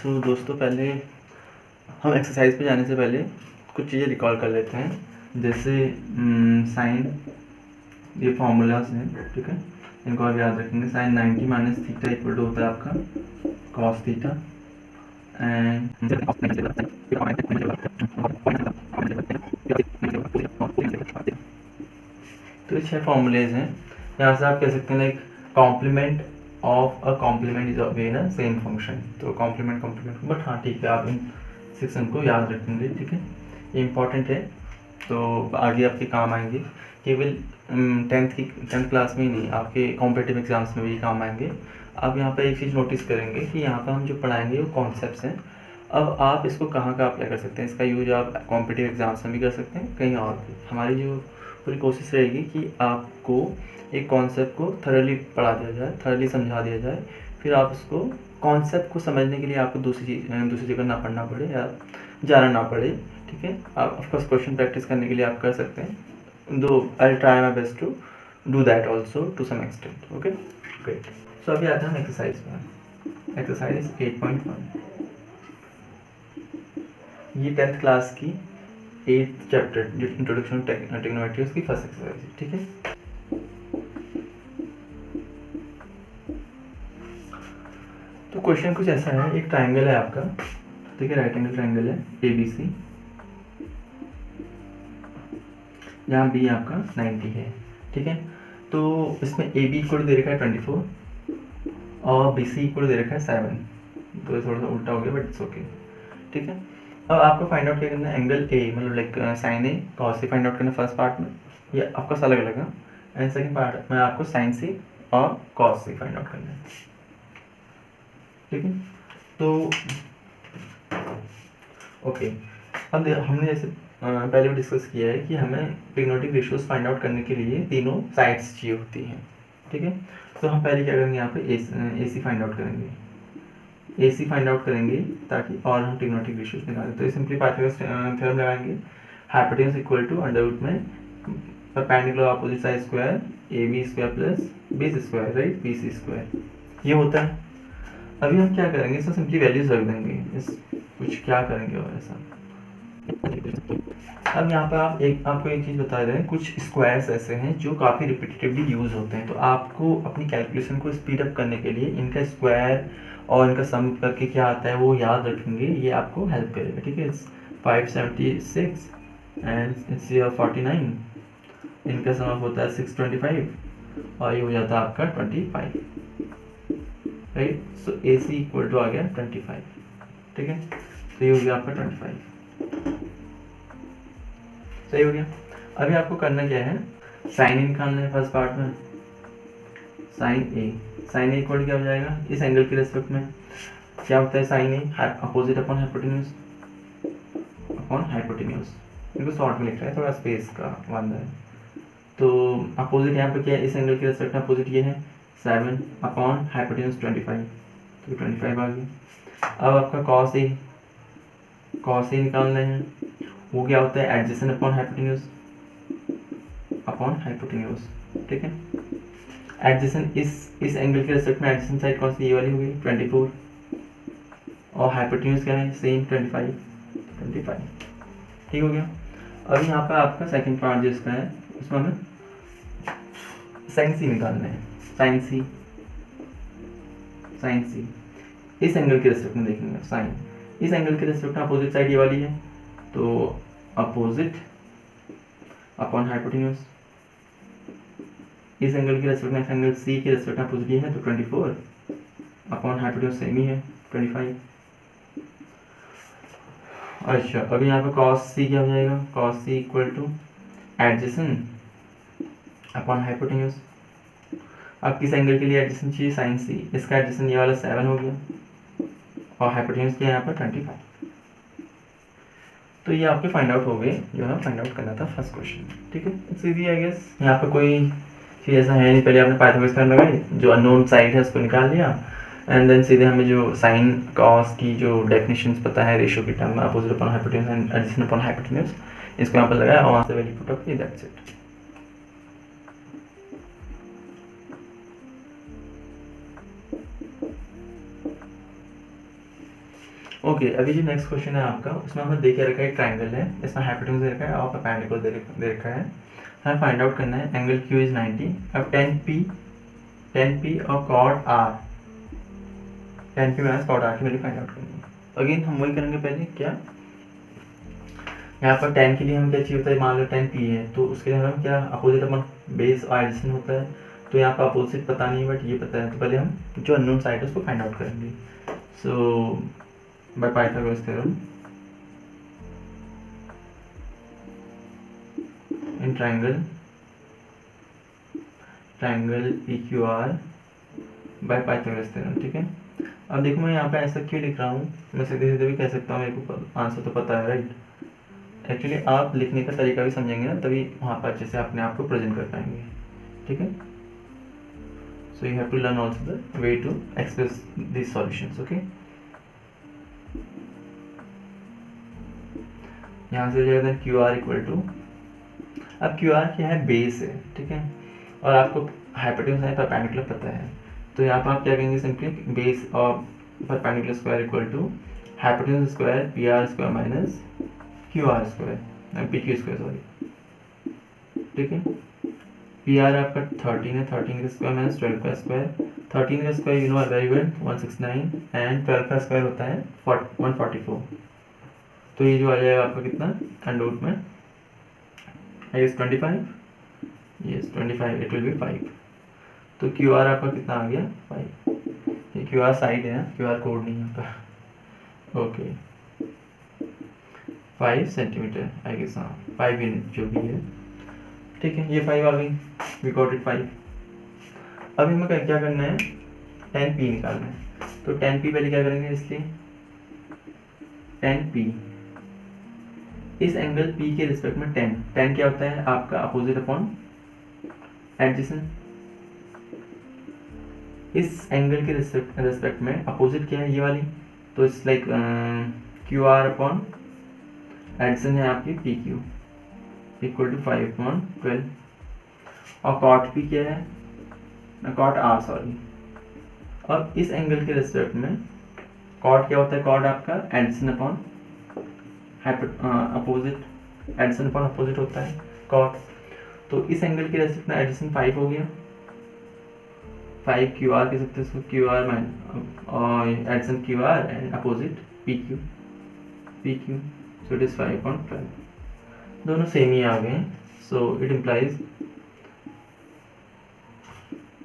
सो दोस्तों, पहले हम एक्सरसाइज पे जाने से पहले कुछ चीज़ें रिकॉल कर लेते हैं। जैसे साइन, ये फॉर्मूलाज हैं, ठीक है, इनको आप याद रखेंगे। Sine 90 minus theta equal to होता है आपका कॉस थीटा। एंड तो ये 6 फॉर्मूलेज हैं। यहाँ से आप कह सकते हैं like complement of a complement is again same function. तो कॉम्प्लीमेंट, बट हाँ ठीक है, आप इन सेक्शन को याद रखेंगे, ठीक है, ये इंपॉर्टेंट है, तो आगे आपके काम आएंगे। केवल 10th क्लास में ही नहीं, आपके कॉम्पिटिटिव एग्जाम्स में भी काम आएंगे। आप यहाँ पर एक चीज़ नोटिस करेंगे कि यहाँ पर हम जो पढ़ाएंगे वो कॉन्सेप्ट्स हैं। अब आप इसको कहाँ अप्लाई कर सकते हैं, इसका यूज आप कॉम्पिटिटिव एग्जाम्स में भी कर सकते हैं, कहीं और भी। हमारी जो पूरी कोशिश रहेगी कि आपको एक कॉन्सेप्ट को थरली पढ़ा दिया जाए, थरली समझा दिया जाए, फिर आप उसको कॉन्सेप्ट को समझने के लिए आपको दूसरी जगह ना पढ़ना पड़े या जाना ना पड़े, ठीक है। आप ऑफकोर्स क्वेश्चन प्रैक्टिस करने के लिए आप कर सकते हैं, though I try my best to do that also to some extent. Okay, great. So अभी आते हैं हम एक्सरसाइज में। एक्सरसाइज 8.1, ये 10th क्लास की 8th चैप्टर जो इंट्रोडक्शन टू ट्रिग्नोमेट्री उसकी फर्स्ट एक्सरसाइज है, ठीक है। तो क्वेश्चन कुछ ऐसा है, एक ट्राइंगल है आपका, ठीक है, राइट एंगल ट्राइंगल है ABC, जहाँ B आपका 90 है, ठीक है। तो इसमें AB इक्वल दे रखा है 24 और BC इक्वल दे रखा है 7। तो ये थोड़ा सा उल्टा हो गया, बट इट्स ओके, ठीक है। अब आपको फाइंड आउट क्या करना है, एंगल A, मतलब like sine A cos C find out करना फर्स्ट पार्ट में, ये आपका अलग अलग है। एंड सेकंड पार्ट में आपको साइन C और कॉस C फाइंड आउट करना है, ठीक है। तो ओके, अब हमने जैसे पहले भी डिस्कस किया है कि हमें ट्रिग्नोमेट्रिक रेशियोज फाइंड आउट करने के लिए तीनों साइड्स चाहिए होती हैं, ठीक है। तो हम पहले क्या करेंगे, यहाँ पे AC फाइंड आउट करेंगे, AC फाइंड आउट करेंगे ताकि और हम ट्रिग्नोमेट्रिक रेशियोज निकालें। तो सिंपली पाइथागोरस थ्योरम लगाएंगे, hypotenuse equal to under root में perpendicular opposite side square AB square plus BC square, right, BC square, ये होता है। अभी हम क्या करेंगे, इसमें सिंपली वैल्यूज रख देंगे, इस कुछ क्या करेंगे और ऐसा। अब यहाँ पर आपको एक चीज़ बता रहे हैं, कुछ स्क्वायर्स ऐसे हैं जो काफ़ी रिपीटेटिवली यूज होते हैं, तो आपको अपनी कैलकुलेशन को स्पीड अप करने के लिए इनका स्क्वायर और इनका सम करके क्या आता है वो याद रखेंगे, ये आपको हेल्प करेगा, ठीक है। 576 एंड 49, इनका सम होता है 625 और ये हो जाता है आपका 25, right. So AC equal to आ गया 25, ठीक है। तो ये हो गया आपका 25, सही हो गया। अभी आपको करना क्या है, साइन ए निकालना है फर्स्ट पार्ट में, साइन ए इक्वल क्या हो जाएगा, इस एंगल के रेस्पेक्ट में क्या होता है, sine A opposite upon hypotenuse upon hypotenuse, इनको शॉर्ट में लिख रहा है, थोड़ा स्पेस का वादा है। तो अपोजिट यहाँ पे क्या है, इस एंगल के रेस्पेक्ट में अपोजिट ये है 7 अपॉन हाइपोटेन्यूज 25, तो 25 आ गया। अब आपका कॉस ए निकालना है, वो क्या होता है, एडजेसेंट अपॉन हाइपोटेन्यूज, ठीक है। एडजेसेंट इस एंगल के रेस्पेक्ट में एडजेसेंट साइड कौन सी, ये वाली होगी 24, और हाइपोटेन्यूज क्या है, सेम 25, ठीक हो गया। अब यहाँ पर आपका सेकंड पार्ट जो इसका है, उसमें हमें साइन सी निकालना है, साइन सी इस एंगल के रेस्पेक्ट में देखेंगे, साइन इस एंगल के रेस्पेक्ट में अपोजिट साइड ये वाली है, तो अपोजिट अपॉन हाइपोटेन्यूज, इस एंगल के रेस्पेक्ट में एंगल C के रेस्पेक्ट में अपोजिट ये है, तो 24 अपॉन हाइपोटेन्यूज सेम ही है 25। अच्छा, अभी यहाँ पे cos C क्या हो जाएगा, cos C equal two adjacent upon hypotenuse. अब किस एंगल के लिए एडजेसेंट चाहिए, साइन C, इसका एडजेसेंट ये वाला 7 हो गया और हाइपोटेन्यूज क्या है यहाँ पर 25। तो ये आपके फाइंड आउट हो गए जो है फाइंड आउट करना था फर्स्ट क्वेश्चन, ठीक है। इट्स इजी आई गेस, यहाँ पे कोई चीज़ ऐसा है नहीं। पहले आपने पाइथागोरस थ्योरम लगाई, जो अननोन साइड है उसको निकाल लिया, एंड देन सीधे हमें जो साइन कॉस की जो डेफिनेशंस पता है रेशियो के टर्म में, opposite upon hypotenuse and adjacent upon hypotenuse, इसको यहाँ पर लगाया और वहाँ से वैल्यू पुट अप की, दैट्स इट। ओके, अभी जो नेक्स्ट क्वेश्चन है आपका, उसमें हमें दे के रखा है ट्राइंगल है, इसमें हाइपोटेन्यूज दे रखा है और परपेंडिकुलर दे रखा है। हमें फाइंड आउट करना है एंगल Q इज 90। अब 10P और cot R, 10P minus cot R की वैल्यू फाइंड आउट करनी है। अगेन हम वही करेंगे, पहले क्या यहाँ पर 10 के लिए हम क्या चाहिए होता है, मान लो 10P है तो उसके लिए हम क्या अपोजिट अपन बेस और एडिशन होता है, तो यहाँ पर अपोजिट पता नहीं बट ये पता है, तो पहले हम जो अननोन साइड है उसको फाइंड आउट करेंगे। सो by Pythagoras theorem in triangle PQR by Pythagoras theorem, ठीक है। अब देखो मैं यहाँ पे ऐसा क्यों लिख रहा हूँ, मैं सीधे सीधे भी कह सकता हूँ, मेरे को आंसर तो पता है राइट। एक्चुअली आप लिखने का तरीका भी समझेंगे ना, तभी वहाँ पर अच्छे से अपने आप को प्रेजेंट कर पाएंगे, ठीक है। So you have to learn also the way to express this solutions, okay. यहाँ से हो जाएगा क्यू आर इक्वल टू, अब क्यू आर क्या है, बेस है, ठीक है, और आपको हाइपोटेन्यूज है, परपेंडिकुलर पता है, तो यहाँ पर आप क्या कहेंगे, सिंपली बेस और perpendicular square equal to hypotenuse square P R square minus Q R square, P Q square sorry, ठीक है। पी आर आपका 13 है, 13 का स्क्वायर माइनस 12 का स्क्वायर, 13 का square you know very well 169 and 12 का स्क्वायर होता है 144, तो ये जो आ जाएगा आपका कितना अंडर रूट में I guess 25, yes 25, it will be 5। तो क्यू आर आपका कितना आ गया 5, ये क्यू आर साइड है, क्यू आर कोड नहीं है आपका, ओके 5 सेंटीमीटर आई गेस, हाँ 5 यूनिट जो भी है, ठीक है। ये 5 आ गई, वी गॉट इट 5। अभी हमें क्या करना है, 10P निकालना है, तो 10P पहले क्या करेंगे, इसलिए 10P इस एंगल P के रिस्पेक्ट में 10 क्या होता है आपका अपोजिट अपॉन एडजेसेंट, इस एंगल के रिस्पेक्ट में अपोजिट क्या है, ये वाली, तो it's like Q R upon adjacent है आपकी पी क्यू इक्वल टू 5/12, और कॉट पी क्या है, कॉट आर सॉरी। अब इस एंगल के रिस्पेक्ट में कॉट क्या होता है, कॉट आपका adjacent upon opposite, adjacent upon opposite होता है कॉट, तो इस एंगल के रेस्पेक्ट में एडिशन 5 हो गया, 5 क्यू आर कह सकते हैं इसको, Q R main adjacent Q R and opposite P Q, so it is 5/12, दोनों सेम ही आ गए, so it implies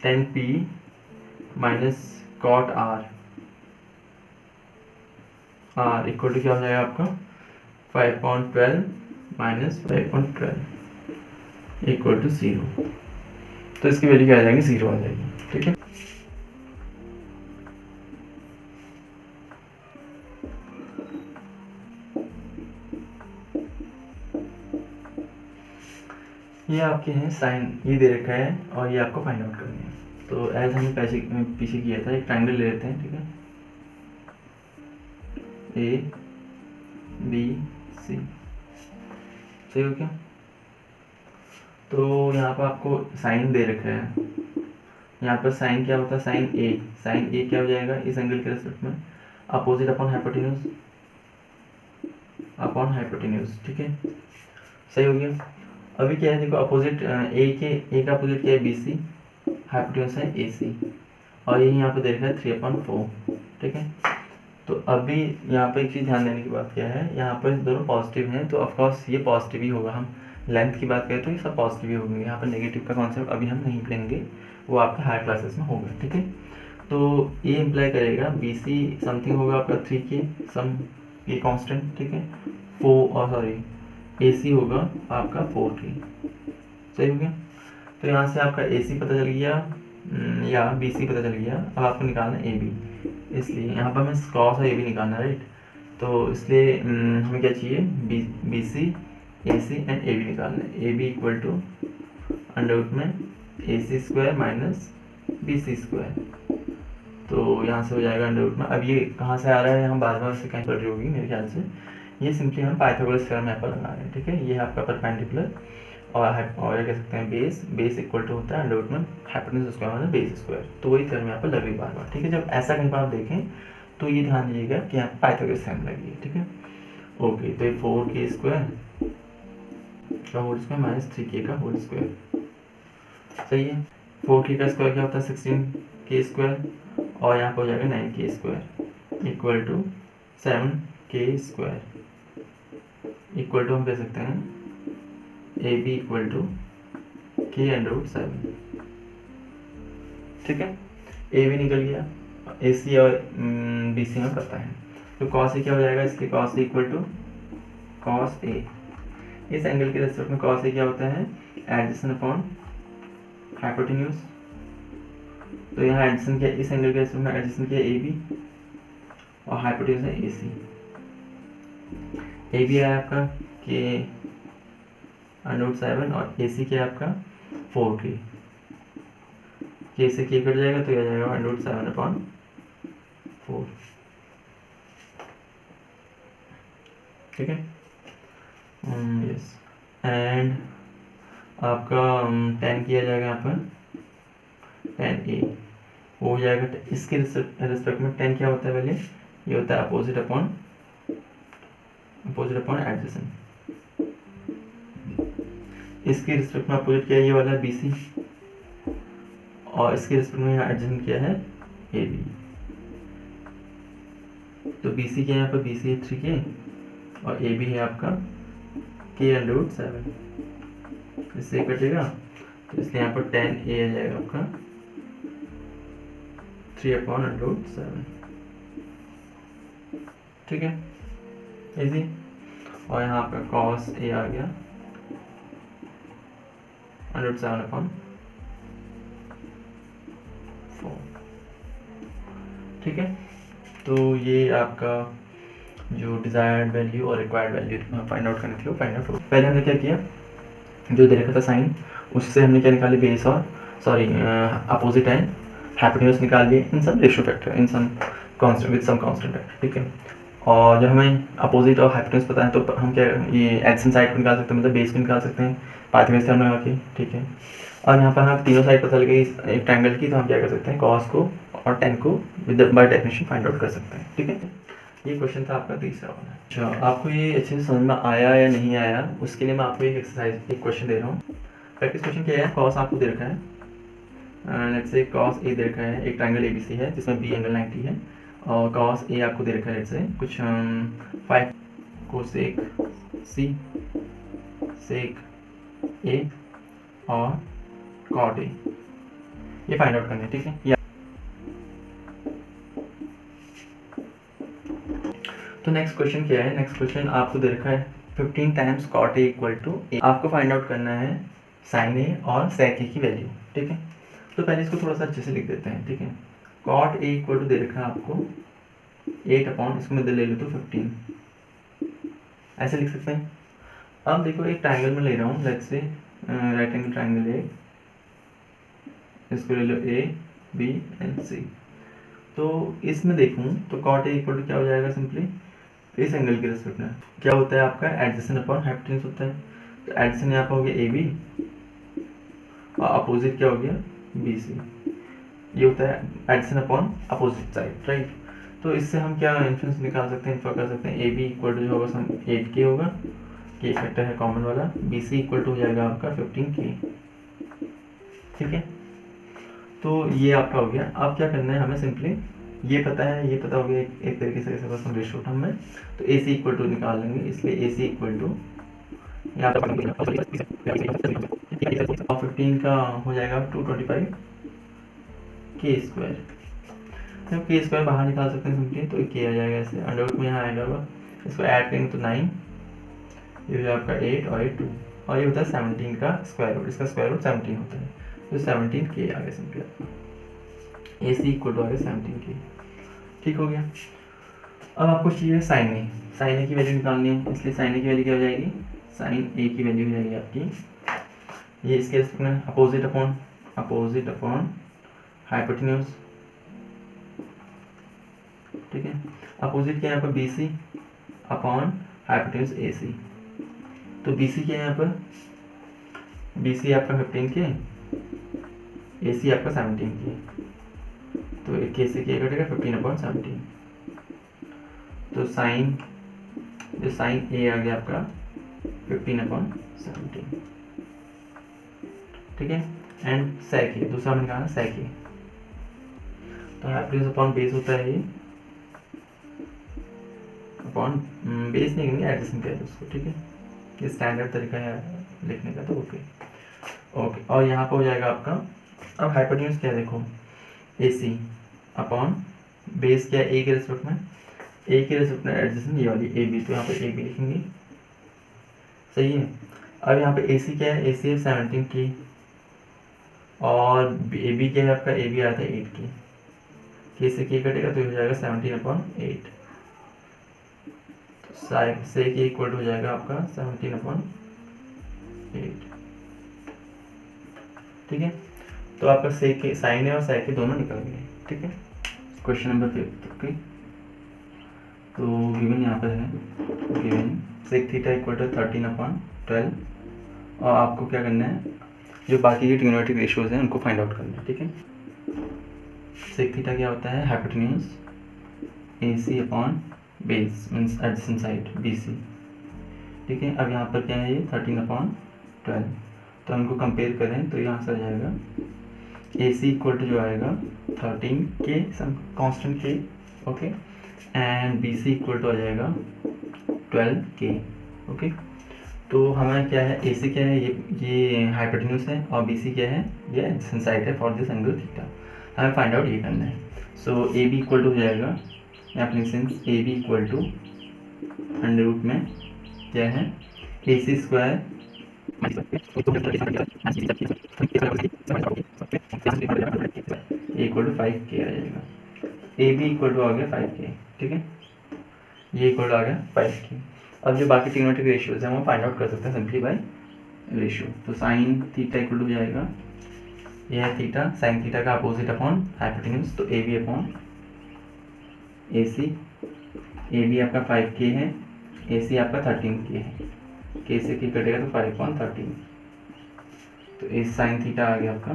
10P minus cot R equal to क्या हो जाएगा आपका 5/12 माइनस 5/12 इक्वल टू 0, तो इसकी वैल्यू क्या आ जाएगी, 0 आ जाएगी, ठीक है। ये आपके हैं साइन, ये दे रखा है और ये आपको फाइंड आउट करनी है, तो एज हमने पीछे किया था, एक ट्राइंगल ले लेते हैं, ठीक है, ए बी सी, सही हो क्या। तो यहाँ पर आपको साइन दे रखा है, यहाँ पर साइन क्या होता है, साइन ए क्या हो जाएगा, इस एंगल के रिस्पेक्ट में अपोजिट अपॉन हाइपोटेन्यूज, ठीक है, सही हो गया। अभी क्या है देखो, अपोजिट ए का अपोजिट क्या है, बी सी, हाइपोटेन्यूज है ए सी, और ये यहाँ पर दे रखा है 3/4, ठीक है। तो अभी यहाँ पर एक चीज़ ध्यान देने की बात क्या है, यहाँ पर दोनों पॉजिटिव हैं, तो ऑफकोर्स ये पॉजिटिव ही होगा, हम लेंथ की बात करें तो ये सब पॉजिटिव ही होंगे, यहाँ पर नेगेटिव का कॉन्सेप्ट अभी हम नहीं पढ़ेंगे, वो आपके हायर क्लासेस में होगा, ठीक है। तो ये इम्प्लाई करेगा बी सी समथिंग होगा आपका 3K सम, ये कॉन्स्टेंट, ठीक है, 4 ए सी होगा आपका 4K, सही हो गया। तो यहाँ से आपका ए सी पता चल गया या बी सी पता चल गया, अब आपको निकालना ए बी, इसलिए यहाँ पर हमें कॉस ए बी निकालना राइट, तो इसलिए हमें क्या चाहिए, B C A C and A B निकालना है, A B equal to under root में A C square minus B C square, तो यहाँ से हो जाएगा अंडर रूट में। अब ये कहाँ से आ रहा है, हम बार बार से कहीं पढ़ रही होगी मेरे ख्याल से, ये सिंपली हम पाइथागोरस थ्योरम यहाँ पर लगा रहे हैं, ठीक है। ये है आपका परपेंडिकुलर और कह सकते हैं बेस इक्वल टू होता है अंडर रूट में hypotenuse square minus base square, तो वही थ्योरम यहाँ पर लग रही बार बार, ठीक है। जब ऐसा कहीं पर आप देखें तो ये ध्यान दीजिएगा कि यहाँ पाइथागोरस थ्योरम लगी है, ठीक है। ओके, तो ये 4k² का होल स्क्वायर माइनस 3k का होल स्क्वायर, सही है। 4k का स्क्वायर क्या होता है 16k², और यहाँ पर हो जाएगा 9k² equal to 7k², equal to हम कह सकते हैं AB इक्वल टू k√7, ठीक है। AB निकल गया, AC और BC में पता है, तो cos A क्या हो जाएगा, इसके cos A equal to cos A, इस एंगल के रेस्पेक्ट में cos A क्या होता है, एडजेसेंट अपॉन हाइपोटेन्यूज, तो यहाँ एडजेसेंट किया, इस एंगल के रेस्पेक्ट में एडजेसेंट किया AB और हाइपोटेन्यूज है AC। AB है आपका k√7 और AC क्या है आपका 4k, k से k कट जाएगा तो यह आ जाएगा 1/7/4, ठीक है। यस, एंड आपका 10 किया जाएगा यहाँ पर 10A, वो हो जाएगा इसके रिस्पेक्ट में 10 क्या होता है पहले, ये होता है अपोजिट अपॉन एडजेसेंट, इसके रिस्पेक्ट में अपोजिट किया है ये वाला BC, और इसके रिस्पेक्ट में यहाँ एडजेसेंट किया है AB, तो BC क्या है यहाँ पर, BC है 3k और AB है आपका k√7, इससे कटेगा तो इसलिए यहाँ पर 10A आ जाएगा आपका 3/√7, ठीक है, इजी। और यहाँ पर cos A आ गया √7/4, ठीक है। तो ये आपका जो डिज़ायर्ड वैल्यू और रिक्वायर्ड वैल्यू फाइंड आउट करनी थी वो फाइंड आउट हो। पहले हमने क्या किया, जो दे रखा था साइन, उससे हमने क्या निकाली, बेस और अपोजिट एंड हाइपोटेन्यूज निकाल लिए in some ratio factor, in some constant with some constant factor, ठीक है। और जब हमें अपोजिट और हाइपोटेन्यूज पता है तो हम क्या ये एडजेसेंट साइड को निकाल सकते हैं, मतलब बेस को निकाल सकते हैं पाइथागोरस थ्योरम लगा के, ठीक है। और यहाँ पर हम तीनों साइड पता लगे एक ट्रायंगल की, तो हम क्या कर सकते हैं cos को और tan को with by definition find out कर सकते हैं, ठीक है। ये क्वेश्चन था आपका तीसरा वाला। अच्छा, आपको ये अच्छे से समझ में आया या नहीं आया, उसके लिए मैं आपको एक एक्सरसाइज, एक क्वेश्चन दे रहा हूँ। प्रैक्टिस क्वेश्चन क्या है, cos आपको दे रखा है, लेट्स से cos A दे रखा है, एक ट्रायंगल ABC है जिसमें B एंगल 90 है, और cos A आपको दे रखा है लेट्स से कुछ 5 cosec C sec A और cot A, ये फाइंड आउट करना है, ठीक है। तो नेक्स्ट क्वेश्चन क्या है, नेक्स्ट क्वेश्चन आपको दे रखा है 15 times cot A equal to A, आपको फाइंड आउट करना है sin A और sec A की वैल्यू, ठीक है। तो पहले इसको थोड़ा सा अच्छे से लिख देते हैं, ठीक है। cot A इक्वल टू दे रखा है आपको 8 अपॉन, इसको मैं ले लूँ तो 15, ऐसे लिख सकते हैं। अब देखो एक ट्रायंगल में ले रहा हूँ, let's say right angle triangle है, इसको ले लो A B and C। तो इसमें देखूँ तो cot A इक्वल टू क्या हो जाएगा, सिंपली इस एंगल के रिस्पेक्ट में क्या होता है आपका एडजेसेंट अपॉन हाइपोटेन्यूज होता है, तो एडजेसेंट यहाँ पर हो गया AB और अपोजिट क्या हो गया BC, ये होता है adjacent upon opposite side, right. तो इससे हम क्या इन्फ्लुएंस निकाल सकते हैं, इन्फर कर सकते हैं। AB इक्वल टू जो होगा सम 8k होगा, k फैक्टर है कॉमन वाला, BC इक्वल टू हो जाएगा आपका 15k, ठीक है। तो ये आपका हो गया। अब क्या करना है हमें, सिंपली ये पता है, ये पता हो गया एक तरीके से ऐसे बस हम रेशियो टर्म में, तो AC इक्वल टू निकाल लेंगे, इसलिए AC इक्वल टू यहाँ पर 15 का हो जाएगा 225k², तो k² बाहर निकाल सकते हैं सिंपली, तो k आ जाएगा ऐसे, अंडररूट में यहाँ आएगा होगा, इसको ऐड करेंगे तो 9, ये हो जाएगा आपका 8 और ये 2, और ये होता है 17 का स्क्वायर रूट, इसका स्क्वायर रूट 17 होता है, तो 17k आ गया सिंपली आपका, AC इक्वल टू आ गया 17k, ठीक हो गया। अब आपको चाहिए साइन ए, साइन ए की वैल्यू निकालनी है, इसलिए साइन ए की वैल्यू क्या हो जाएगी, साइन ए की वैल्यू हो जाएगी आपकी, ये इसके रिस्पेक्ट में अपोजिट अपॉन हाइपोटेन्यूज, ठीक है। अपोजिट क्या है यहाँ पर BC अपॉन हाइपोटेन्यूज AC, तो BC क्या है यहाँ पर, BC आपका 15k, AC आपका 17k, तो k से k कटेगा 15/17, तो साइन ए आ गया आपका 15/17, ठीक है। एंड सेक ए, दूसरा मैंने कहा ना सेक ए, तो हाइपोटेन्यूज अपॉन बेस होता है ये, अपॉन बेस नहीं कहेंगे, एडजस्टिंग कहते हैं उसको, ठीक है। ये स्टैंडर्ड तरीका है लिखने का, तो ओके। और यहाँ पर हो जाएगा आपका, अब हाइपोटेन्यूज क्या है देखो, ए सी अपॉन बेस क्या है ए के रेस्पेक्ट में, ए के रेस्पेक्ट में एडजस्टेंट ये वाली ए बी, तो यहाँ पे ए बी लिखेंगे, सही है। अब यहाँ पे ए सी क्या है, ए सी है 17 की, और ए बी क्या है आपका, ए बी आता है 8 की, के से के कटेगा तो हो जाएगा 17/8, से के इक्वल हो जाएगा आपका 17/8, ठीक है। तो आपका से के साइन है और साइन के दोनों निकल गए, ठीक है। Question number 5, okay. तो गिवन यहाँ पर है, given sec theta equal to 13/12, और आपको क्या करना है, जो बाकी के ट्रिग्नोमेट्रिक रेशियोज हैं उनको फाइंड आउट करना है, ठीक है। सेक थीटा क्या होता है, hypotenuse A C upon base means adjacent side B C, ठीक है। अब यहाँ पर क्या है, ये 13/12, तो हमको कंपेयर करें तो यहाँ से आ जाएगा ए सी इक्वल टू जो आएगा 13 के सम कॉन्स्टेंट के, okay, and B C equal to आ जाएगा 12 के, ओके। तो हमें क्या है, ए सी क्या है, ये हाइपोटेन्यूज है, और बी सी क्या है, ये एडजेसेंट साइड है फॉर दिस एंगल थीटा, हमें फाइंड आउट ये करना है। So A B equal to हो जाएगा अपने sense, A B equal to under root में क्या है, A C square equal to 5k आ जाएगा, ए बी इक्वल टू आ गया 5k, ठीक है, ये इक्वल आ गया 5k। अब जो बाकी ट्रिग्नोमेट्रिक रेशियोज हैं वो फाइंड आउट कर सकते हैं सिंपली बाय रेशियो। तो साइन थीटा इक्वल टू हो जाएगा, यह है थीटा, साइन थीटा का अपोजिट अपॉन हाइपोटेन्यूज, तो A B upon A C, A B आपका 5k है, ए सी आपका 13k है, के से के कटेगा तो 5/13, तो ए साइन थीटा आ गया आपका,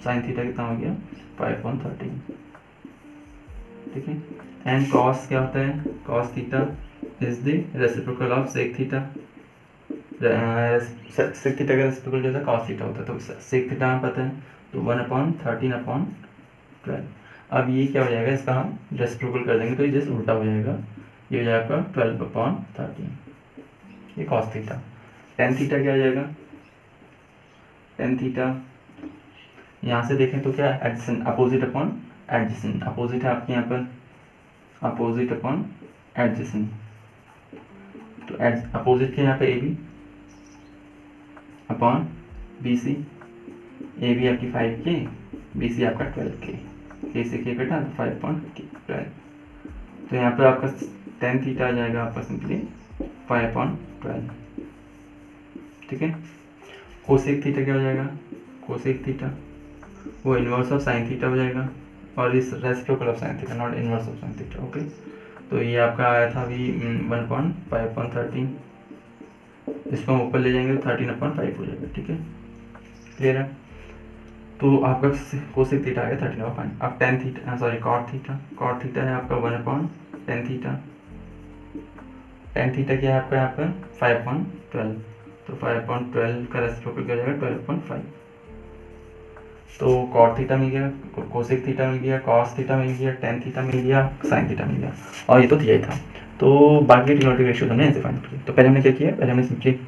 साइन थीटा कितना हो गया 5/13, ठीक है। एंड कॉस क्या होता है, cos theta is the reciprocal of sec theta, sec theta का रेसिप्रोकल जो है कॉस थीटा होता है, तो सेक थीटा हमें पता है, तो 1/13/12। अब ये क्या हो जाएगा, इसका हम रेसिप्रोकल कर देंगे तो ये जस्ट उल्टा हो जाएगा, ये हो जाएगा 12/13, ये कॉस थीटा। टेन थीटा क्या हो जाएगा, टेन थीटा यहाँ से देखें तो क्या, adjacent opposite upon adjacent, opposite है आपके यहाँ पर अपोजिट अपॉन एडजेसेंट, तो अपोजिट के यहाँ पे A B upon B C, A B आपकी 5k, बी सी आपका 12k, के से के कटा तो 5/12, तो यहाँ पर आपका टेन थीटा आ जाएगा आपका सिंपली 5/12, ठीक है। कोसेक थीटा क्या हो जाएगा, कोसेक थीटा वो इनवर्स ऑफ साइन थीटा हो जाएगा, और इस reciprocal of sine theta, not inverse of sine theta, okay. तो ये आपका आया था अभी 1/5/13, इसको हम ऊपर ले जाएंगे तो 13/5 हो जाएगा, ठीक है, क्लियर है। तो आपका कोसेक थीटा आ गया 13/5। अब tan theta sorry cot theta, cot theta है आपका 1/10 थीटा, टेन थीटा क्या है आपका यहाँ पर 5/12, तो 5/12 का रेसिप्रोकल क्या हो जाएगा 12/5, तो कॉट थीटा मिल गया, कोसेक थीटा मिल गया, कॉस थीटा मिल गया, टेन थीटा मिल गया, साइन थीटा मिल गया, और ये तो दिया ही था। तो बाकी ट्रिग्नोमेट्रिक रेशियोज हमने ऐसे फाइंड किया। तो पहले हमने क्या किया, पहले हमने सिंपली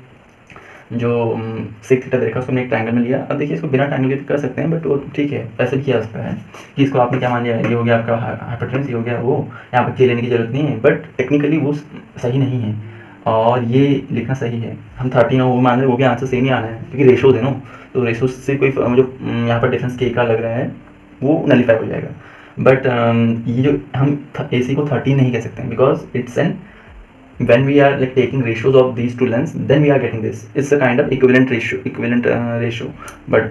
जो सेक थीटा देखा उसको हमने एक ट्रायंगल में लिया। अब देखिए इसको बिना ट्रायंगल के कर सकते हैं, बट वो ठीक है, वैसे भी किया सकता है कि इसको आपने क्या मान लिया, ये हो गया आपका हाइपोटेन्यूज, ये हो गया वो, यहाँ पर के लेने की जरूरत नहीं है, बट टेक्निकली वो सही नहीं है, और ये लिखना सही है। हम 13 वो मान रहे, वो भी आंसर सेम ही आना है क्योंकि रेशोज है ना, तो रेशोज से कोई जो यहाँ पर डिफरेंस के का लग रहा है वो नलीफाई हो जाएगा। बट ये जो हम ए सी को 13 नहीं कह सकते हैं, because it's an when we are like taking ratios of these two lengths, then we are getting this. It's a kind of equivalent ratio, but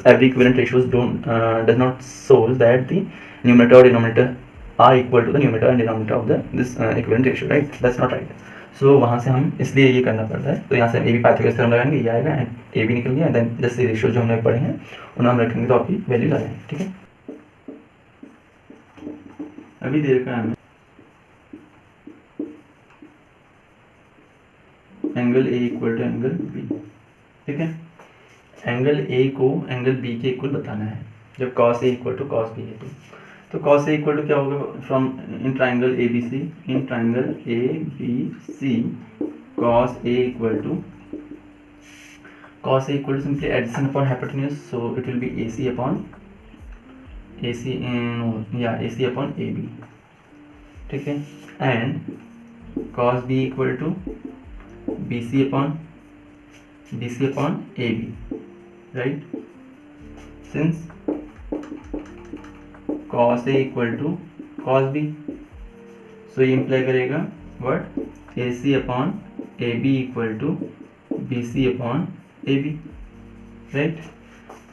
every equivalent ratios does not show that the numerator or denominator are equal to the numerator and denominator of this equivalent ratio, right? That's not right. So वहाँ से हम इसलिए ये करना पड़ता है, तो यहाँ से ए बी पाइथागोरस थ्योरम लगाएंगे, ये आएगा, एंड ए बी निकल गया, देन जैसे रेशियो जो हमने पढ़े हैं उन्हें हम रखेंगे तो आपकी वैल्यूज आ जाएंगे, ठीक है। अभी दे रखा है हमें angle A equal to angle B, ठीक है। एंगल ए को एंगल बी के इक्वल बताना है जब cos A equal to cos B है तो कॉस ए इक्वल टू क्या होगा from in triangle A B C, in triangle A B C cos A equal to simply addition upon hypotenuse, so it will be AC upon AB, ठीक है। And cos B equal to BC upon AB, right. Since cos A equal to cos B, so ये imply करेगा what, AC upon AB equal to BC upon AB, right.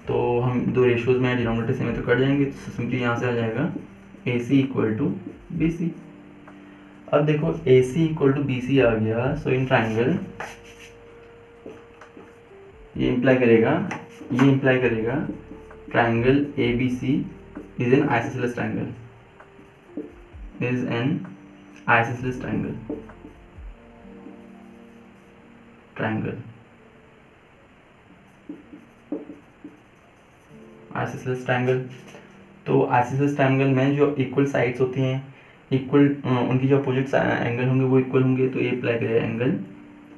तो हम दो ratios में denominator same है तो cut जाएंगे, तो सिंपली यहाँ से आ जाएगा AC इक्वल टू BC। अब देखो AC इक्वल टू BC आ गया, सो इन ट्राइंगल ये इम्प्लाई करेगा triangle ABC is an isosceles triangle, isosceles triangle. तो आइसोसेलेस ट्राइंगल में जो इक्वल साइड्स होती हैं, इक्वल उनकी जो अपोजिट एंगल होंगे वो इक्वल होंगे, तो ये अप्लाई करेगा angle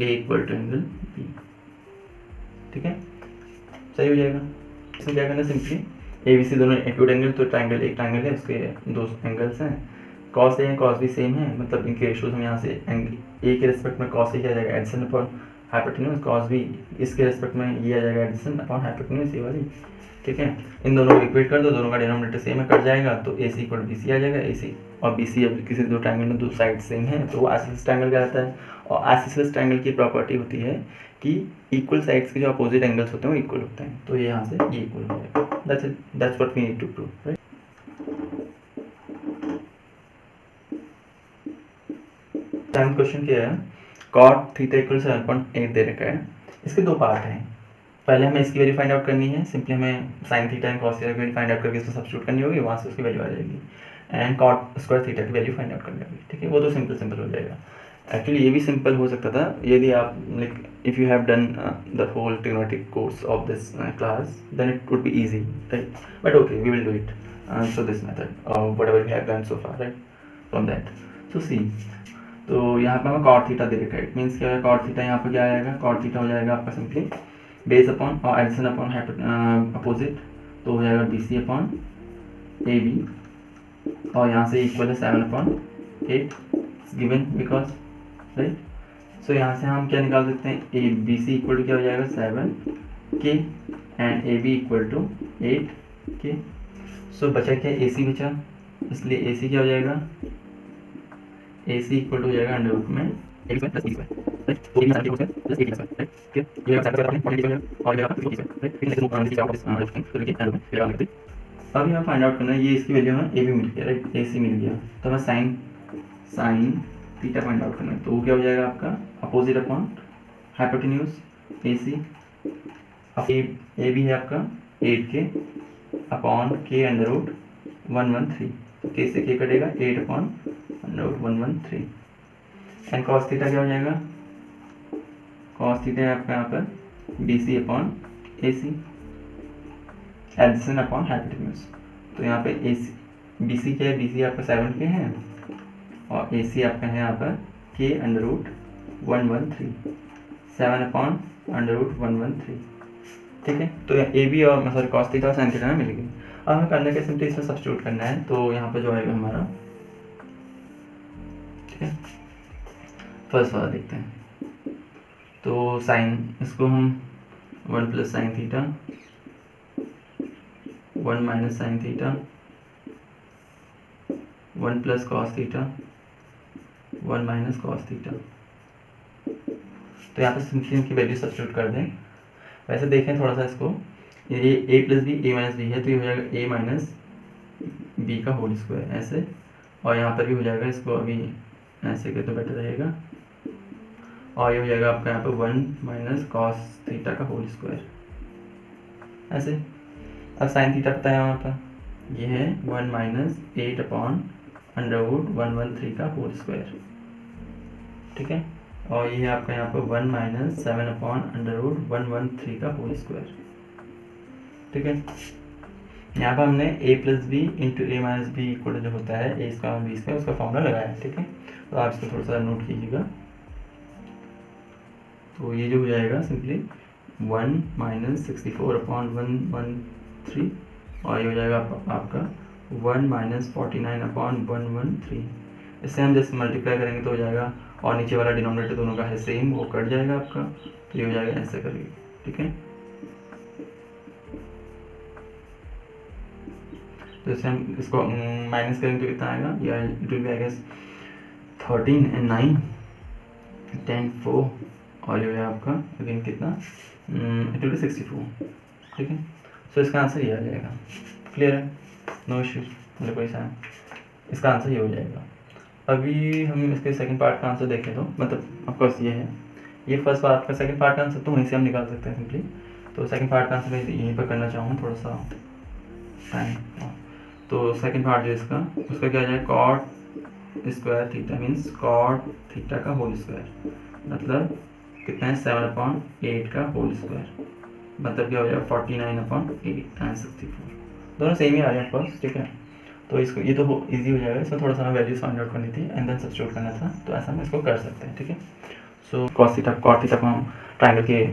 A equal to angle B, ठीक है, सही हो जाएगा। इसमें क्या करना है, सिंपली ए बी सी दोनों एक्यूट एंगल, तो ट्राइंगल एक ट्राइंगल है उसके दो एंगल्स हैं, कॉस ए है कॉस बी सेम है, मतलब इनके रेशियोज हम यहाँ से एंगल ए के रेस्पेक्ट में कॉस ए क्या आ जाएगा adjacent upon hypotenuse, cos B इसके रेस्पेक्ट में ये आ जाएगा एडिशन अपॉन हाइपोटेन्यूज, ये वाली, ठीक है। इन दोनों को इक्वेट कर दो, दोनों का डिनोमिनेटर सेम है, कट जाएगा, तो AC इक्वल बी सी आ जाएगा। AC और BC अब किसी दो ट्राइंगल में दो साइड सेम है तो वो आइसोसेलेस ट्राइंगल कहलाता है। और आइसोसेलेस ट्राइंगल की प्रॉपर्टी होती है कि इक्वल साइड्स के जो अपोजिट एंगल्स होते हैं वो इक्वल होते हैं, तो ये यहाँ से ये इक्वल हो जाएगा। That's what we need to prove, right. Seventh question क्या है, cot थीटा इक्वल 7.8 दे रखा है, इसके दो पार्ट हैं। पहले हमें इसकी वैल्यू फाइंड आउट करनी है, सिंपली हमें sine theta and cos theta की वैल्यू फाइंड आउट करके इसको सब्स्टिट्यूट करनी होगी, वहाँ से उसकी वैल्यू आ जाएगी, एंड कॉट स्क्वायर थीटा की वैल्यू फाइंड आउट करनी होगी, ठीक है। वो तो सिंपल हो जाएगा। एक्चुअली ये भी सिंपल हो सकता था यदि आप like if you have done the whole trigonometric course of this class, then it would be easy, right. But okay, we will do it through this method whatever we have done so far, right, from that. So see, तो यहाँ पर हमें cot theta दे रखा है, it means क्या है, cot theta यहाँ पर क्या आएगा, कॉट थीटा हो जाएगा आपका सिंपली बेस अपॉन और एडिशन अपॉन अपोजिट, तो हो जाएगा BC अपॉन AB, और यहाँ से इक्वल है 7/8 गिवन बिकॉज, राइट। सो यहाँ से हम क्या निकाल सकते हैं, BC इक्वल टू क्या हो जाएगा 7K and AB equal to 8K। So बचा क्या, AC बचा, इसलिए AC क्या हो जाएगा, AC इक्वल टू हो जाएगा अंडर रूट में 8 प्लस 80 राइट, तो ये साइन प्लस 80 राइट, ठीक है। ये साइन करते हैं और ये आपका 50 राइट, फिर नेक्स्ट रूट का वापस तो लेके एंड में फिर आगे अब यहाँ फाइंड आउट करना है, ये इसकी वैल्यू हमें AB मिल गया, राइट, AC मिल गया, तो हमें साइन थीटा फाइंड आउट करना है, तो वो क्या हो जाएगा आपका अपोजिट अपॉन हाइपोटेन्यूज AC, अब AB है आपका 8K upon K under root 113, तो K से K कटेगा 8 upon under root 113, and cos theta क्या हो जाएगा, कॉस थीटा है आपका यहाँ पर BC upon AC adjacent upon hypotenuse, तो यहाँ पे BC क्या है, BC आपका 7K है और AC आपका है यहाँ पर K under root 113, 7 upon under root 113, ठीक है। तो AB और सॉरी कॉस थीटा और साइन थीटा में मिल गई। अब हमें करना क्या, सिंपली इसमें सब्स्टिट्यूट करना है, तो यहाँ पर जो आएगा हमारा, ठीक है, फर्स्ट वाला देखते हैं। तो साइन, इसको हम 1 plus sine theta 1 minus sine theta 1 plus cos theta 1 minus cos theta, तो यहाँ पर सिंपली इनकी वैल्यू सब्स्टिट्यूट कर दें। वैसे देखें थोड़ा सा इसको, ये a plus B a minus B है, तो ये हो जाएगा a माइनस बी का होल स्क्वायर ऐसे, और यहाँ पर भी हो जाएगा, इसको अभी ऐसे करते बेटर रहेगा, और ये हो जाएगा आपका यहाँ पर 1 माइनस कॉस थीटा का होल स्क्वायर ऐसे। अब साइन थीटा पता है यहाँ पर, ये है 1 माइनस 8 अपॉन √113 का होल स्क्वायर, ठीक है। और ये है आपका यहाँ पर 1 - 7/√113 का होल स्क्वायर, ठीक है। यहाँ पर हमने a+b × a - b इक्वल जो होता है a² - b² उसका फॉर्मूला लगाया है, ठीक है। तो आप इसको थोड़ा सा नोट कीजिएगा। तो ये जो हो जाएगा सिंपली 1 - 64/113 और ये हो जाएगा आपका 1 - 49/113। इससे हम जैसे मल्टीप्लाई करेंगे तो हो जाएगा, और नीचे वाला डिनोमिनेटर दोनों का है सेम, वो कट जाएगा आपका, तो ये हो जाएगा ऐसे करके, ठीक है। तो इससे हम इसको माइनस करेंगे तो कितना आएगा, या it will be I guess 13 और 9 10 4 और ये है आपका अगेन कितना, इट विल बी 64, ठीक है। सो इसका आंसर ये आ जाएगा। क्लियर है, नो इश्यूज, मतलब कोई सा इसका आंसर ये हो जाएगा। अभी हम इसके सेकंड पार्ट का आंसर देखें तो मतलब ऑफकोर्स ये है, ये फर्स्ट पार्ट का सेकंड पार्ट का आंसर तो वहीं से हम निकाल सकते हैं सिंपली। तो सेकंड पार्ट का आंसर मैं यहीं पर करना चाहूँ थोड़ा सा टाइम। तो सेकंड पार्ट जो इसका उसका क्या जाए, cot square theta means cot theta का होल स्क्वायर, मतलब कितना है 7/8 का होल स्क्वायर, मतलब क्या हो जाएगा 49/8 and 64, दोनों सेम ही आ रहे हैं ऑफकोर्स, ठीक है। तो इसको ये तो इजी हो जाएगा, इसमें थोड़ा सा हमें वैल्यूज फाइंड आउट करनी थी एंड देन सब्स्टिट्यूट करना था, तो ऐसा हम इसको कर सकते हैं, ठीक है। सो cot थीटा को हम ट्राइंगल के